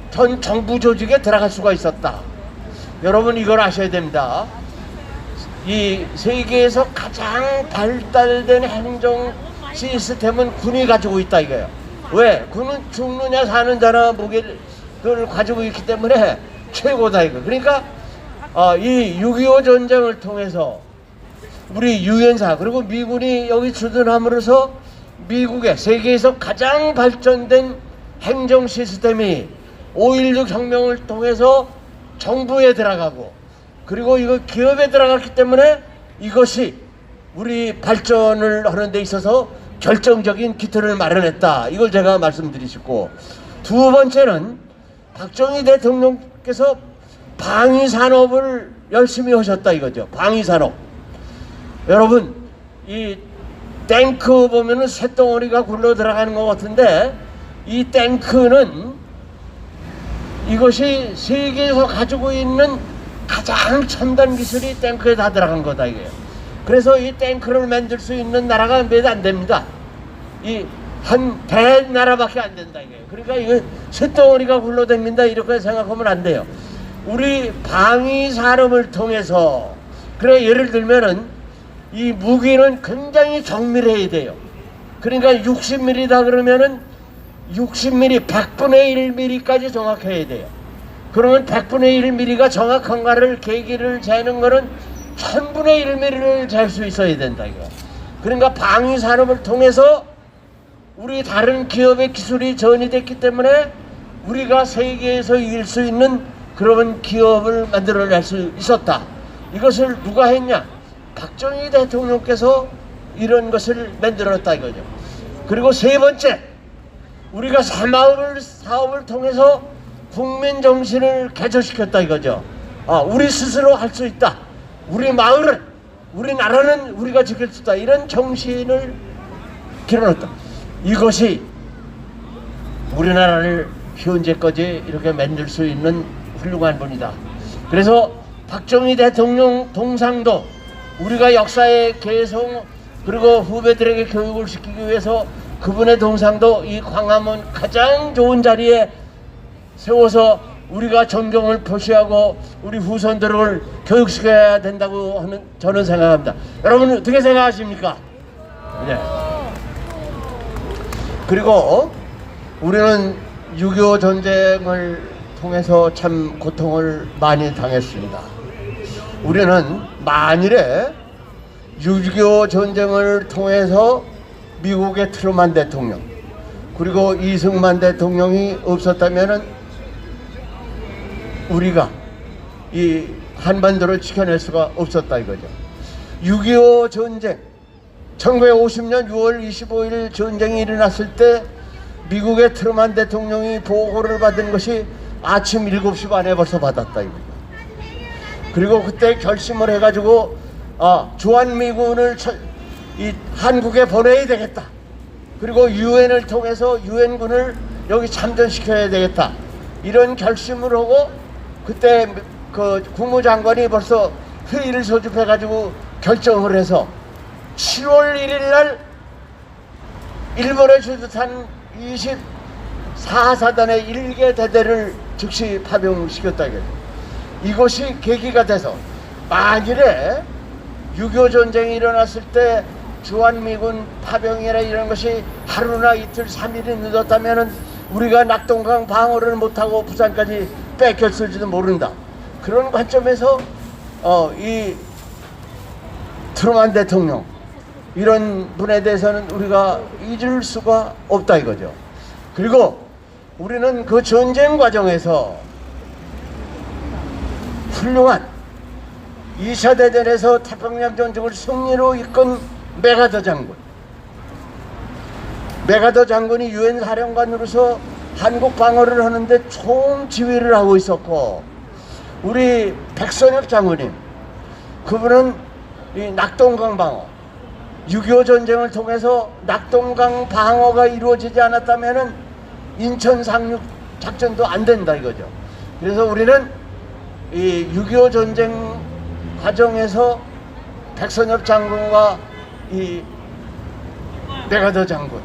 전 정부 조직에 들어갈 수가 있었다. 여러분 이걸 아셔야 됩니다. 이 세계에서 가장 발달된 행정 시스템은 군이 가지고 있다 이거예요. 왜? 군은 죽느냐 사느냐나 무게를 가지고 있기 때문에 최고다 이거. 그러니까 이 6.25 전쟁을 통해서 우리 유엔사 그리고 미군이 여기 주둔함으로써 미국의 세계에서 가장 발전된 행정 시스템이 5.16 혁명을 통해서 정부에 들어가고 그리고 이거 기업에 들어갔기 때문에 이것이 우리 발전을 하는 데 있어서 결정적인 기틀을 마련했다. 이걸 제가 말씀드리시고, 두 번째는 박정희 대통령께서 방위산업을 열심히 하셨다 이거죠. 방위산업. 여러분 이 탱크 보면은 쇳덩어리가 굴러 들어가는 것 같은데 이 탱크는 이것이 세계에서 가지고 있는 가장 첨단 기술이 탱크에 다 들어간 거다 이게요. 그래서 이 탱크를 만들 수 있는 나라가 몇 안 됩니다. 이 한 100나라밖에 안 된다 이게요. 그러니까 이거 쇳덩어리가 굴러다닌다 이렇게 생각하면 안 돼요. 우리 방위 산업을 통해서, 그래 예를 들면은 이 무기는 굉장히 정밀해야 돼요. 그러니까 60mm다 그러면은 60mm 100분의 1mm까지 정확해야 돼요. 그러면 100분의 1mm가 정확한가를 계기를 재는 거는 1000분의 1mm를 잴 수 있어야 된다 이거. 그러니까 방위 산업을 통해서 우리 다른 기업의 기술이 전이됐기 때문에 우리가 세계에서 이길 수 있는 그런 기업을 만들어낼 수 있었다. 이것을 누가 했냐? 박정희 대통령께서 이런 것을 만들었다 이거죠. 그리고 세 번째, 우리가 새마을 사업을 통해서 국민 정신을 개조시켰다 이거죠. 우리 스스로 할 수 있다. 우리 마을은, 우리 나라는 우리가 지킬 수 있다. 이런 정신을 길어놨다. 이것이 우리나라를 현재까지 이렇게 만들 수 있는 훌륭한 분이다. 그래서 박정희 대통령 동상도 우리가 역사의 계승 그리고 후배들에게 교육을 시키기 위해서 그분의 동상도 이 광화문 가장 좋은 자리에 세워서 우리가 존경을 표시하고 우리 후손들을 교육시켜야 된다고 하는 저는 생각합니다. 여러분 어떻게 생각하십니까? 네. 그리고 우리는 6.25 전쟁을 통해서 참 고통을 많이 당했습니다. 우리는 만일에 6.25 전쟁을 통해서 미국의 트루먼 대통령 그리고 이승만 대통령이 없었다면은 우리가 이 한반도를 지켜낼 수가 없었다 이거죠. 6.25 전쟁 1950년 6월 25일 전쟁이 일어났을 때 미국의 트루먼 대통령이 보고를 받은 것이 아침 7시 반에 벌써 받았다 이거죠. 그리고 그때 결심을 해가지고 주한미군을 이 한국에 보내야 되겠다. 그리고 유엔을 통해서 유엔군을 여기 참전시켜야 되겠다. 이런 결심을 하고 그때 그 국무장관이 벌써 회의를 소집해가지고 결정을 해서 7월 1일 날 일본에 주둔한 24사단의 1개 대대를 즉시 파병시켰다 이거죠. 이것이 계기가 돼서 만일에 6.25 전쟁이 일어났을 때 주한미군 파병이나 이런 것이 하루나 이틀 3일이 늦었다면 우리가 낙동강 방어를 못하고 부산까지 뺏겼을지도 모른다. 그런 관점에서 이 트루먼 대통령 이런 분에 대해서는 우리가 잊을 수가 없다 이거죠. 그리고 우리는 그 전쟁 과정에서 훌륭한 2차 대전에서 태평양 전쟁을 승리로 이끈 메가더 장군. 메가더 장군이 유엔 사령관으로서 한국 방어를 하는데 총지휘를 하고 있었고, 우리 백선엽 장군님, 그분은 이 낙동강 방어, 6.25 전쟁을 통해서 낙동강 방어가 이루어지지 않았다면은 인천 상륙 작전도 안 된다 이거죠. 그래서 우리는 이 6.25 전쟁 과정에서 백선엽 장군과 이 메가더 장군,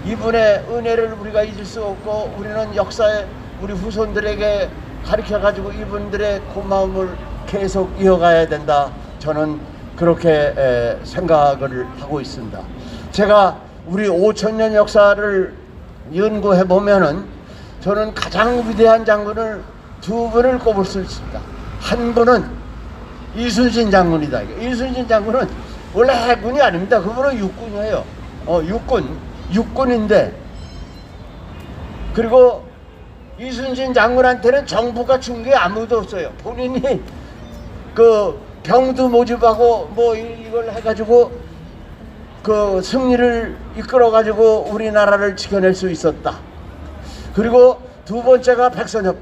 이분의 은혜를 우리가 잊을 수 없고, 우리는 역사에 우리 후손들에게 가르쳐가지고 이분들의 고마움을 계속 이어가야 된다. 저는 그렇게 생각을 하고 있습니다. 제가 우리 5,000년 역사를 연구해 보면은 저는 가장 위대한 장군을 두 분을 꼽을 수 있습니다. 한 분은 이순신 장군이다. 이순신 장군은 원래 해군이 아닙니다. 그분은 육군이에요. 육군인데, 그리고 이순신 장군한테는 정부가 준 게 아무도 없어요. 본인이 그 병도 모집하고 뭐 이걸 해가지고 그 승리를 이끌어가지고 우리나라를 지켜낼 수 있었다. 그리고 두 번째가 백선엽.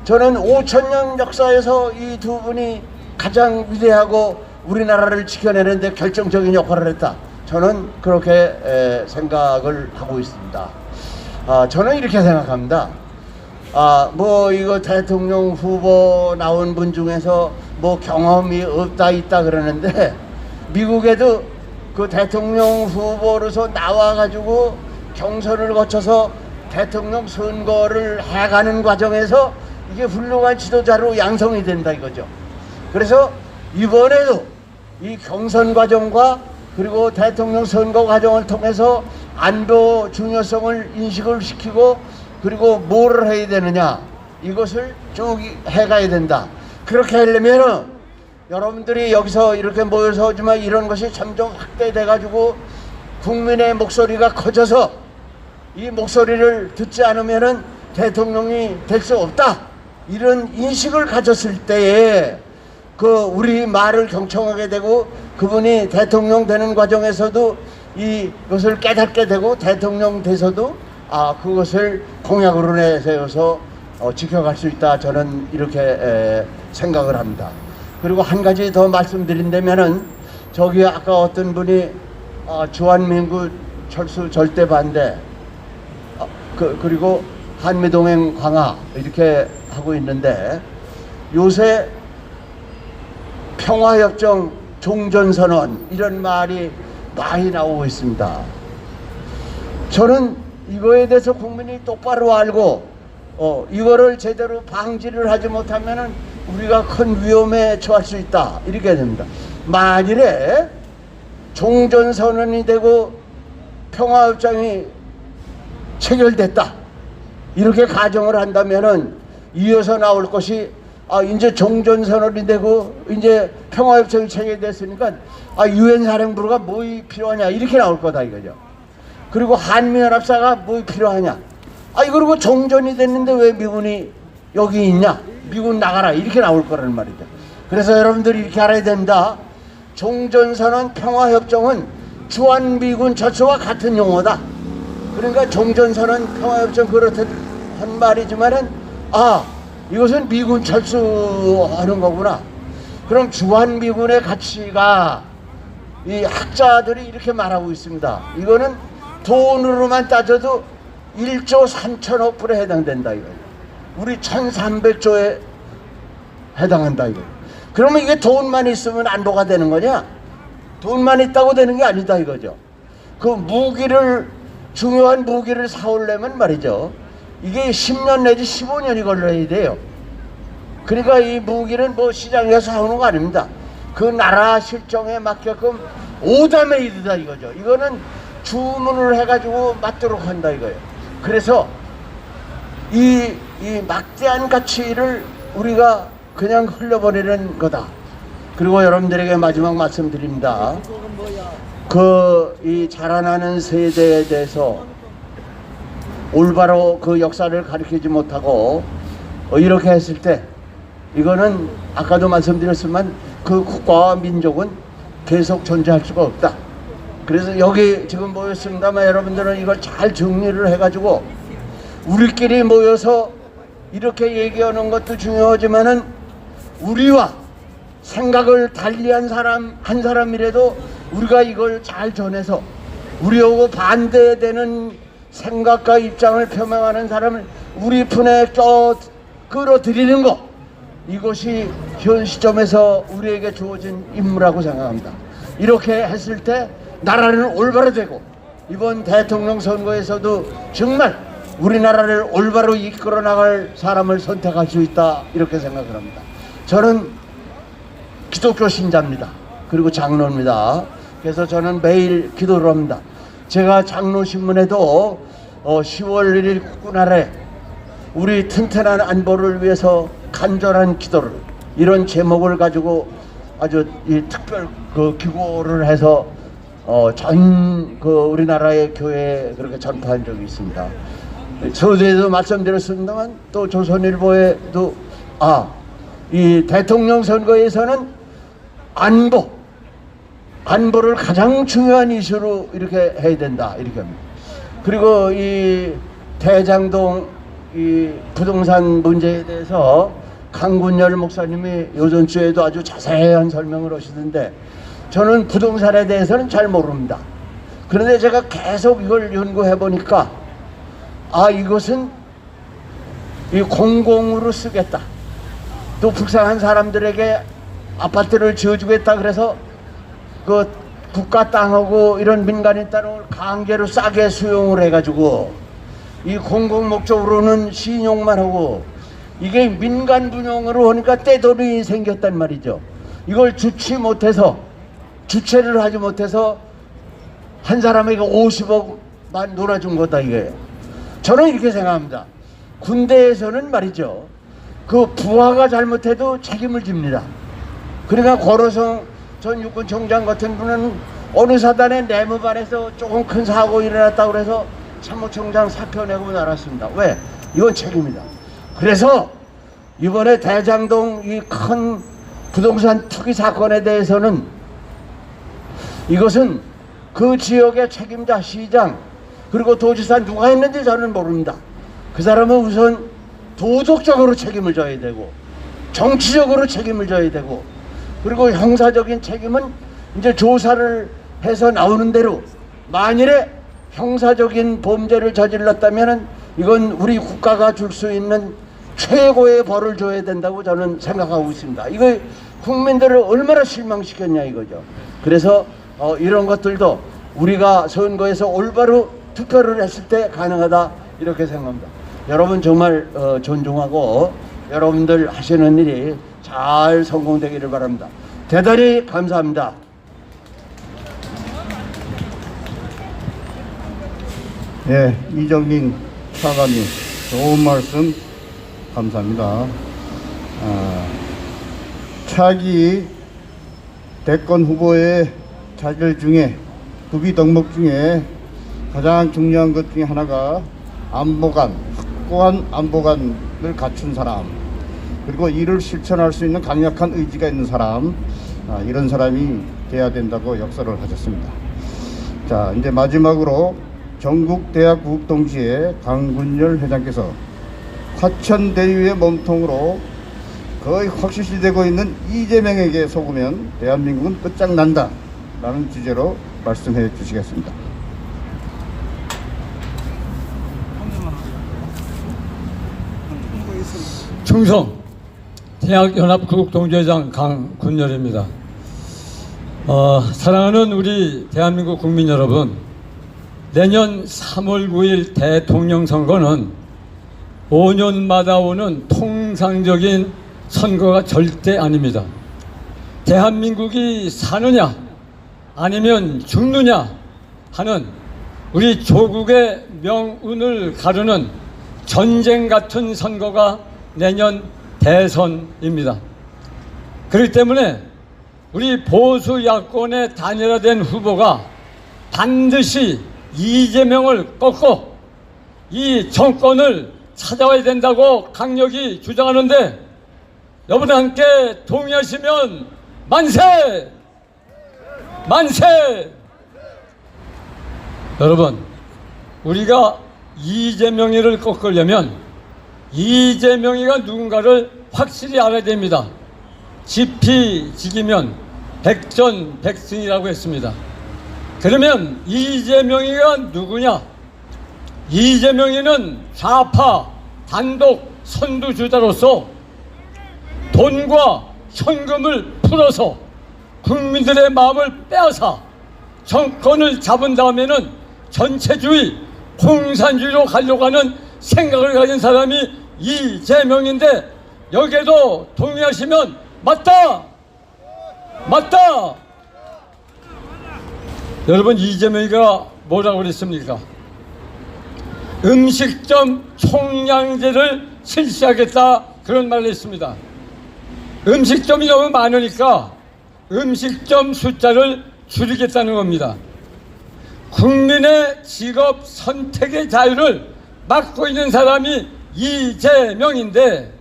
저는 5,000년 역사에서 이 두 분이 가장 위대하고 우리나라를 지켜내는데 결정적인 역할을 했다. 저는 그렇게 생각을 하고 있습니다. 저는 이렇게 생각합니다. 뭐 이거 대통령 후보 나온 분 중에서 뭐 경험이 없다 있다 그러는데, 미국에도 그 대통령 후보로서 나와가지고 경선을 거쳐서 대통령 선거를 해가는 과정에서 이게 훌륭한 지도자로 양성이 된다 이거죠. 그래서 이번에도 이 경선 과정과 그리고 대통령 선거 과정을 통해서 안보 중요성을 인식을 시키고, 그리고 뭐를 해야 되느냐, 이것을 쭉 해가야 된다. 그렇게 하려면은 여러분들이 여기서 이렇게 모여서 하지만 이런 것이 점점 확대돼 가지고 국민의 목소리가 커져서 이 목소리를 듣지 않으면은 대통령이 될 수 없다, 이런 인식을 가졌을 때에 그 우리 말을 경청하게 되고, 그분이 대통령 되는 과정에서도 이것을 깨닫게 되고, 대통령 돼서도 그것을 공약으로 내세워서 지켜갈 수 있다. 저는 이렇게 생각을 합니다. 그리고 한 가지 더 말씀드린다면은, 저기 아까 어떤 분이 주한민국 철수 절대 반대, 그리고 한미동맹 강화 이렇게 하고 있는데, 요새 평화협정, 종전선언 이런 말이 많이 나오고 있습니다. 저는 이거에 대해서 국민이 똑바로 알고 이거를 제대로 방지를 하지 못하면은 우리가 큰 위험에 처할 수 있다, 이렇게 됩니다. 만일에 종전선언이 되고 평화협정이 체결됐다, 이렇게 가정을 한다면은 이어서 나올 것이 이제 종전선언이 되고 이제 평화협정이 체결됐으니까 유엔 사령부가 뭐 필요하냐, 이렇게 나올 거다 이거죠. 그리고 한미연합사가 뭐 필요하냐, 그리고 종전이 됐는데 왜 미군이 여기 있냐, 미군 나가라, 이렇게 나올 거라는 말이죠. 그래서 여러분들이 이렇게 알아야 된다. 종전선언, 평화협정은 주한미군 철수와 같은 용어다. 그러니까 종전선언, 평화협정 그렇듯 한 말이지만은 이것은 미군 철수하는 거구나. 그럼 주한미군의 가치가 이 학자들이 이렇게 말하고 있습니다. 이거는 돈으로만 따져도 1조 3천억 불에 해당된다 이거예요. 우리 1300조에 해당한다 이거예요. 그러면 이게 돈만 있으면 안보가 되는 거냐? 돈만 있다고 되는 게 아니다 이거죠. 그 중요한 무기를 사오려면 말이죠, 이게 10년 내지 15년이 걸려야 돼요. 그러니까 이 무기는 뭐 시장에서 사오는 거 아닙니다. 그 나라 실정에 맞게끔 오다메이드다 이거죠. 이거는 주문을 해가지고 맞도록 한다 이거예요. 그래서 이 막대한 가치를 우리가 그냥 흘려버리는 거다. 그리고 여러분들에게 마지막 말씀드립니다. 이 자라나는 세대에 대해서 올바로 그 역사를 가르치지 못하고 이렇게 했을 때 이거는 아까도 말씀드렸지만 그 국가와 민족은 계속 존재할 수가 없다. 그래서 여기 지금 모였습니다만 여러분들은 이걸 잘 정리를 해가지고 우리끼리 모여서 이렇게 얘기하는 것도 중요하지만은 우리와 생각을 달리한 사람 한 사람이라도 우리가 이걸 잘 전해서 우리하고 반대되는 생각과 입장을 표명하는 사람을 우리 편에 끌어들이는 것, 이것이 현 시점에서 우리에게 주어진 임무라고 생각합니다. 이렇게 했을 때 나라는 올바로 되고 이번 대통령 선거에서도 정말 우리나라를 올바로 이끌어 나갈 사람을 선택할 수 있다, 이렇게 생각을 합니다. 저는 기독교 신자입니다. 그리고 장로입니다. 그래서 저는 매일 기도를 합니다. 제가 장로신문에도 10월 1일 국군날에 우리 튼튼한 안보를 위해서 간절한 기도를, 이런 제목을 가지고 아주 이 특별 그 기고를 해서 전 그 우리나라의 교회에 그렇게 전파한 적이 있습니다. 서두에도 말씀드렸습니다만 또 조선일보에도 이 대통령 선거에서는 안보를 가장 중요한 이슈로 이렇게 해야 된다, 이렇게 합니다. 그리고 이 대장동 이 부동산 문제에 대해서 강군열 목사님이 요전 주에도 아주 자세한 설명을 하시던데 저는 부동산에 대해서는 잘 모릅니다. 그런데 제가 계속 이걸 연구해 보니까 이것은 이 공공으로 쓰겠다, 또 불쌍한 사람들에게 아파트를 지어주겠다, 그래서 그 국가 땅하고 이런 민간인 땅을 강제로 싸게 수용을 해가지고 이 공공 목적으로는 신용만 하고 이게 민간 분용으로 하니까 떼돈이 생겼단 말이죠. 이걸 주체를 하지 못해서 한 사람에게 50억만 놀아준 거다, 이게. 저는 이렇게 생각합니다. 군대에서는 말이죠, 그 부하가 잘못해도 책임을 집니다. 그러니까 고로성 전 육군총장 같은 분은 어느 사단의 내무반에서 조금 큰 사고 일어났다고 그래서 참모총장 사표 내고 나왔습니다. 왜? 이건 책임이다. 그래서 이번에 대장동 이 큰 부동산 투기 사건에 대해서는 이것은 그 지역의 책임자, 시장, 그리고 도지사 누가 했는지 저는 모릅니다. 그 사람은 우선 도덕적으로 책임을 져야 되고 정치적으로 책임을 져야 되고, 그리고 형사적인 책임은 이제 조사를 해서 나오는 대로 만일에 형사적인 범죄를 저질렀다면은 이건 우리 국가가 줄 수 있는 최고의 벌을 줘야 된다고 저는 생각하고 있습니다. 이거 국민들을 얼마나 실망시켰냐 이거죠. 그래서 이런 것들도 우리가 선거에서 올바로 투표를 했을 때 가능하다, 이렇게 생각합니다. 여러분 정말 존중하고 여러분들 하시는 일이 잘 성공되기를 바랍니다. 대단히 감사합니다. 예, 이정민 사관님 좋은 말씀 감사합니다. 차기 대권 후보의 자질 중에 구비 덕목 중에 가장 중요한 것 중에 하나가 안보관, 확고한 안보관을 갖춘 사람, 그리고 이를 실천할 수 있는 강력한 의지가 있는 사람, 이런 사람이 돼야 된다고 역설을 하셨습니다. 자, 이제 마지막으로 전국대학구급동지회 강군열 회장께서 화천대유의 몸통으로 거의 확실시되고 있는 이재명에게 속으면 대한민국은 끝장난다 라는 주제로 말씀해 주시겠습니다. 충성 대학연합구국동지회장 강군열입니다. 사랑하는 우리 대한민국 국민 여러분, 내년 3월 9일 대통령 선거는 5년마다 오는 통상적인 선거가 절대 아닙니다. 대한민국이 사느냐 아니면 죽느냐 하는 우리 조국의 명운을 가르는 전쟁 같은 선거가 내년 대선입니다. 그렇기 때문에 우리 보수 야권의 단일화된 후보가 반드시 이재명을 꺾고 이 정권을 찾아와야 된다고 강력히 주장하는데, 여러분 함께 동의하시면 만세! 만세! 여러분, 우리가 이재명이를 꺾으려면 이재명이가 누군가를 확실히 알아야 됩니다. 지피지기면 백전백승이라고 했습니다. 그러면 이재명이가 누구냐? 이재명이는 좌파 단독 선두주자로서 돈과 현금을 풀어서 국민들의 마음을 빼앗아 정권을 잡은 다음에는 전체주의, 공산주의로 가려고 하는 생각을 가진 사람이 이재명인데, 여기에도 동의하시면 맞다! 맞다! 여러분, 이재명이가 뭐라고 그랬습니까? 음식점 총량제를 실시하겠다, 그런 말을 했습니다. 음식점이 너무 많으니까 음식점 숫자를 줄이겠다는 겁니다. 국민의 직업 선택의 자유를 막고 있는 사람이 이재명인데,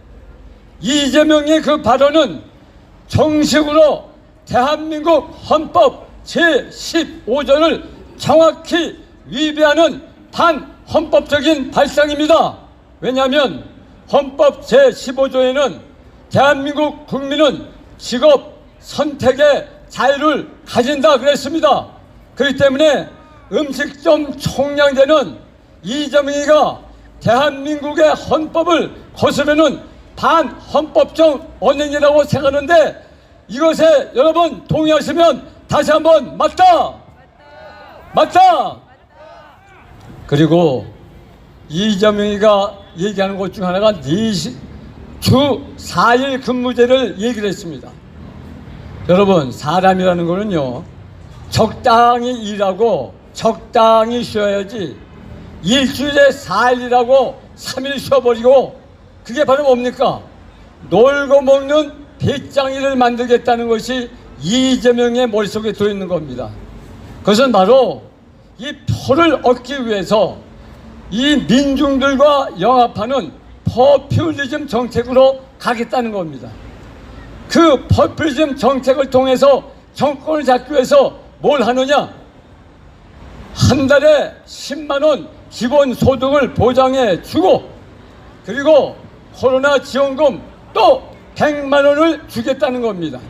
이재명의 그 발언은 정식으로 대한민국 헌법 제15조를 정확히 위배하는 반헌법적인 발상입니다. 왜냐하면 헌법 제15조에는 대한민국 국민은 직업 선택의 자유를 가진다 그랬습니다. 그렇기 때문에 음식점 총량제는 이재명이가 대한민국의 헌법을 거스르는 반헌법적 언행이라고 생각하는데, 이것에 여러분 동의하시면 다시 한번 맞다! 맞다! 그리고 이재명이가 얘기하는 것 중 하나가 주 4일 근무제를 얘기를 했습니다. 여러분, 사람이라는 거는요, 적당히 일하고 적당히 쉬어야지 일주일에 4일이라고 3일 쉬어버리고, 그게 바로 뭡니까? 놀고 먹는 배짱이를 만들겠다는 것이 이재명의 머릿속에 들어있는 겁니다. 그것은 바로 이 표를 얻기 위해서 이 민중들과 영합하는 포퓰리즘 정책으로 가겠다는 겁니다. 그 포퓰리즘 정책을 통해서 정권을 잡기 위해서 뭘 하느냐? 한 달에 10만 원 기본소득을 보장해 주고, 그리고 코로나 지원금 또 100만 원을 주겠다는 겁니다.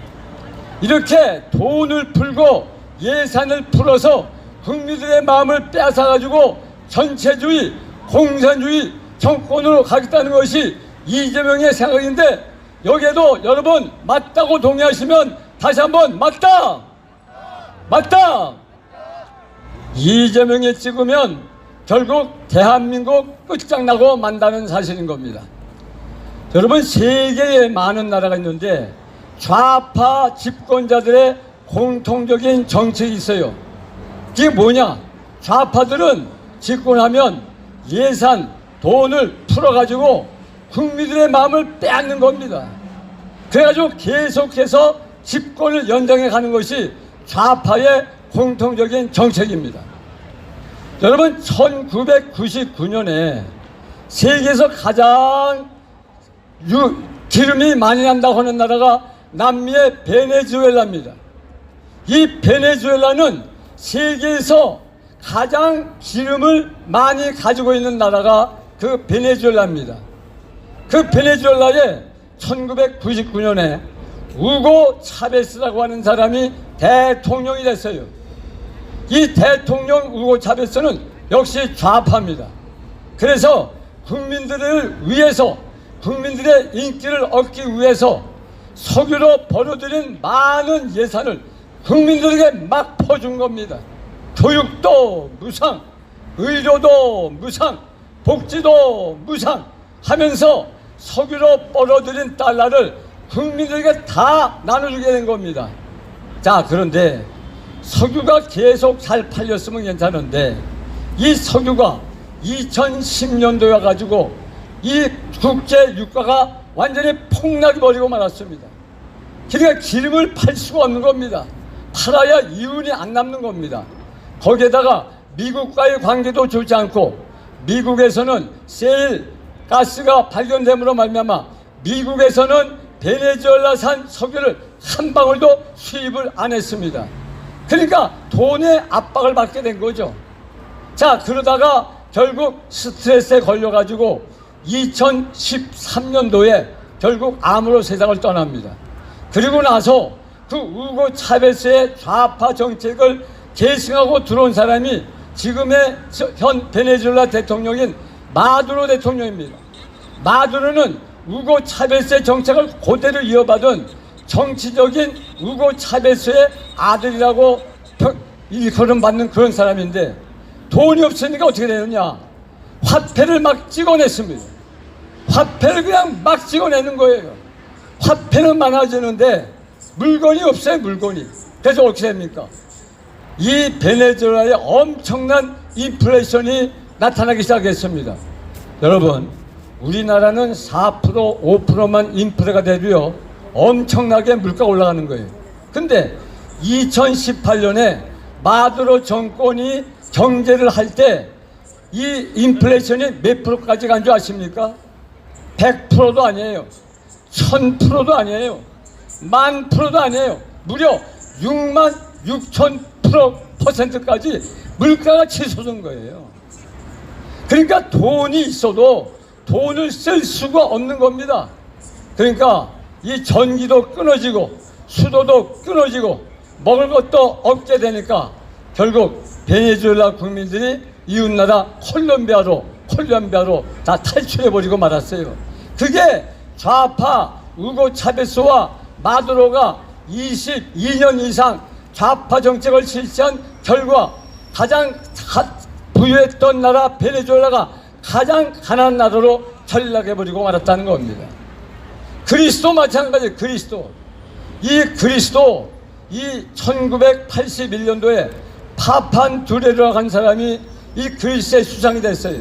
이렇게 돈을 풀고 예산을 풀어서 국민들의 마음을 빼앗아가지고 전체주의, 공산주의 정권으로 가겠다는 것이 이재명의 생각인데, 여기에도 여러분 맞다고 동의하시면 다시 한번 맞다! 맞다! 이재명이 찍으면 결국 대한민국 끝장나고 만다는 사실인 겁니다. 여러분, 세계에 많은 나라가 있는데 좌파 집권자들의 공통적인 정책이 있어요. 그게 뭐냐? 좌파들은 집권하면 예산, 돈을 풀어가지고 국민들의 마음을 빼앗는 겁니다. 그래가지고 계속해서 집권을 연장해 가는 것이 좌파의 공통적인 정책입니다. 여러분, 1999년에 세계에서 가장 기름이 많이 난다고 하는 나라가 남미의 베네수엘라입니다. 이 베네수엘라는 세계에서 가장 기름을 많이 가지고 있는 나라가 그 베네수엘라입니다. 그 베네수엘라에 1999년에 우고 차베스라고 하는 사람이 대통령이 됐어요. 이 대통령 우고 차베스는 역시 좌파입니다. 그래서 국민들을 위해서, 국민들의 인기를 얻기 위해서 석유로 벌어들인 많은 예산을 국민들에게 막 퍼준 겁니다. 교육도 무상, 의료도 무상, 복지도 무상 하면서 석유로 벌어들인 달러를 국민들에게 다 나눠주게 된 겁니다. 자, 그런데 석유가 계속 잘 팔렸으면 괜찮은데, 이 석유가 2010년도에 와가지고 이 국제 유가가 완전히 폭락이 버리고 말았습니다. 그러니까 기름을 팔 수가 없는 겁니다. 팔아야 이윤이 안 남는 겁니다. 거기에다가 미국과의 관계도 좋지 않고, 미국에서는 세일 가스가 발견됨으로 말미암아 미국에서는 베네수엘라산 석유를 한 방울도 수입을 안 했습니다. 그러니까 돈의 압박을 받게 된 거죠. 자, 그러다가 결국 스트레스에 걸려가지고 2013년도에 결국 암으로 세상을 떠납니다. 그리고 나서 그 우고 차베스의 좌파 정책을 계승하고 들어온 사람이 지금의 현 베네수엘라 대통령인 마두로 대통령입니다. 마두로는 우고 차베스의 정책을 그대로 이어받은 정치적인 우고 차베스의 아들이라고 일컬음받는 그런 사람인데, 돈이 없으니까 어떻게 되느냐, 화폐를 막 찍어냈습니다. 화폐를 그냥 막 찍어내는 거예요. 화폐는 많아지는데 물건이 없어요. 물건이. 그래서 어떻게 됩니까? 이 베네수엘라에 엄청난 인플레이션이 나타나기 시작했습니다. 여러분, 우리나라는 4% 5%만 인플레가 돼도요 엄청나게 물가가 올라가는 거예요. 근데 2018년에 마두로 정권이 경제를 할 때 이 인플레이션이 몇 프로까지 간 줄 아십니까? 100%도 아니에요. 1000%도 아니에요. 10,000%도 아니에요. 무려 66,000%까지 물가가 치솟은 거예요. 그러니까 돈이 있어도 돈을 쓸 수가 없는 겁니다. 그러니까 이 전기도 끊어지고 수도도 끊어지고 먹을 것도 없게 되니까 결국 베네수엘라 국민들이 이웃나라 콜롬비아로 다 탈출해버리고 말았어요. 그게 좌파 우고 차베스와 마두로가 22년 이상 좌파 정책을 실시한 결과 가장 부유했던 나라 베네수엘라가 가장 가난한 나라로 전락해버리고 말았다는 겁니다. 그리스도 마찬가지예요. 그리스도. 이 1981년도에 파판 두레르라고 한 사람이 이 그리스의 수장이 됐어요.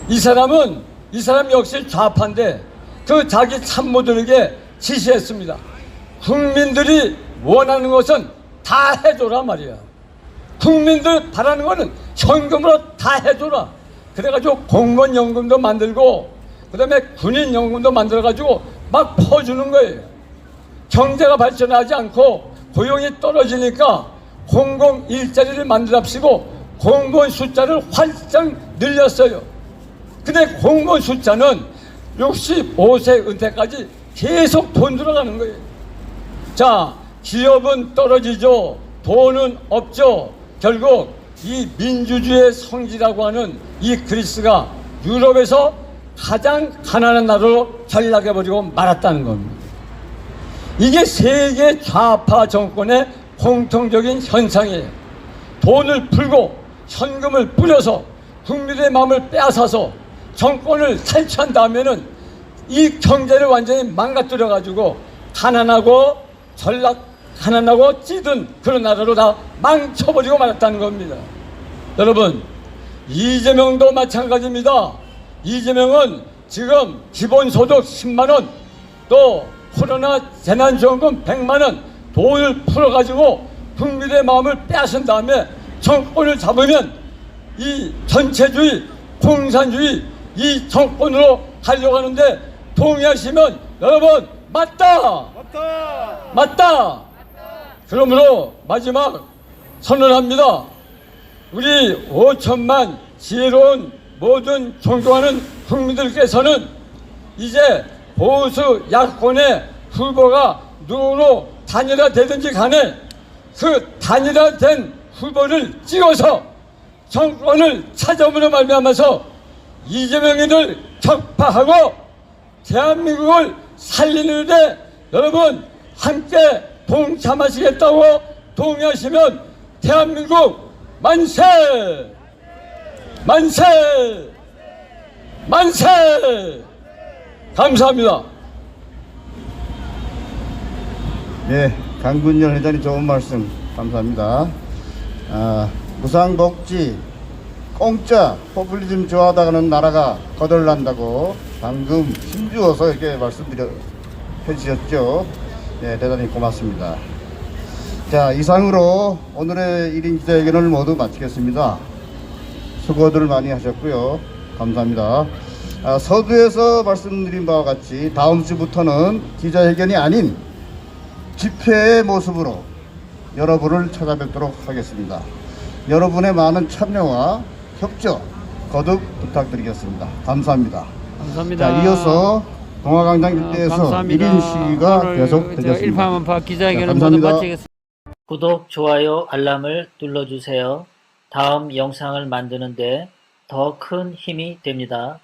이 사람 역시 좌파인데 그 자기 참모들에게 지시했습니다. 국민들이 원하는 것은 다 해줘라 말이야. 국민들 바라는 거는 현금으로 다 해줘라. 그래가지고 공무원연금도 만들고 그 다음에 군인연금도 만들어가지고 막 퍼주는 거예요. 경제가 발전하지 않고 고용이 떨어지니까 공공 일자리를 만들랍시고 공무원 숫자를 활짝 늘렸어요. 근데 공무원 숫자는 65세 은퇴까지 계속 돈 들어가는 거예요. 자, 기업은 떨어지죠. 돈은 없죠. 결국 이 민주주의의 성지라고 하는 이 그리스가 유럽에서 가장 가난한 나라로 전락해버리고 말았다는 겁니다. 이게 세계 좌파 정권의 공통적인 현상이에요. 돈을 풀고 현금을 뿌려서 국민의 마음을 빼앗아서 정권을 탈취한 다음에는 이 경제를 완전히 망가뜨려가지고 가난하고 찌든 그런 나라로 다 망쳐버리고 말았다는 겁니다. 여러분, 이재명도 마찬가지입니다. 이재명은 지금 기본소득 10만원, 또 코로나 재난지원금 100만원 돈을 풀어가지고 국민의 마음을 빼앗은 다음에 정권을 잡으면 이 전체주의, 공산주의 이 정권으로 가려고 하는데 동의하시면 여러분 맞다! 맞다! 그러므로 마지막 선언합니다. 우리 5천만 지혜로운 모든 존경하는 국민들께서는 이제 보수 야권의 후보가 누구로 단일화되든지 간에 그 단일화된 후보를 찍어서 정권을 찾아오므로 말미암아서 이재명이를 격파하고 대한민국을 살리는 데 여러분 함께 동참하시겠다고 동의하시면 대한민국 만세! 만세! 만세! 감사합니다. 네, 강군열 회장님 좋은 말씀 감사합니다. 무상복지, 공짜, 포퓰리즘 좋아하다가는 나라가 거덜난다고 방금 힘주어서 이렇게 해주셨죠. 네, 대단히 고맙습니다. 자, 이상으로 오늘의 1인 기자회견을 모두 마치겠습니다. 수고들 많이 하셨고요. 감사합니다. 서두에서 말씀드린 바와 같이 다음 주부터는 기자회견이 아닌 집회의 모습으로 여러분을 찾아뵙도록 하겠습니다. 여러분의 많은 참여와 협조 거듭 부탁드리겠습니다. 감사합니다. 감사합니다. 자, 이어서 동화광장 일대에서 감사합니다. 1인 시위가 오늘 계속되겠습니다. 일파만파 기자회견을 자, 모두 감사합니다. 마치겠습니다. 구독, 좋아요, 알람을 눌러주세요. 다음 영상을 만드는데 더 큰 힘이 됩니다.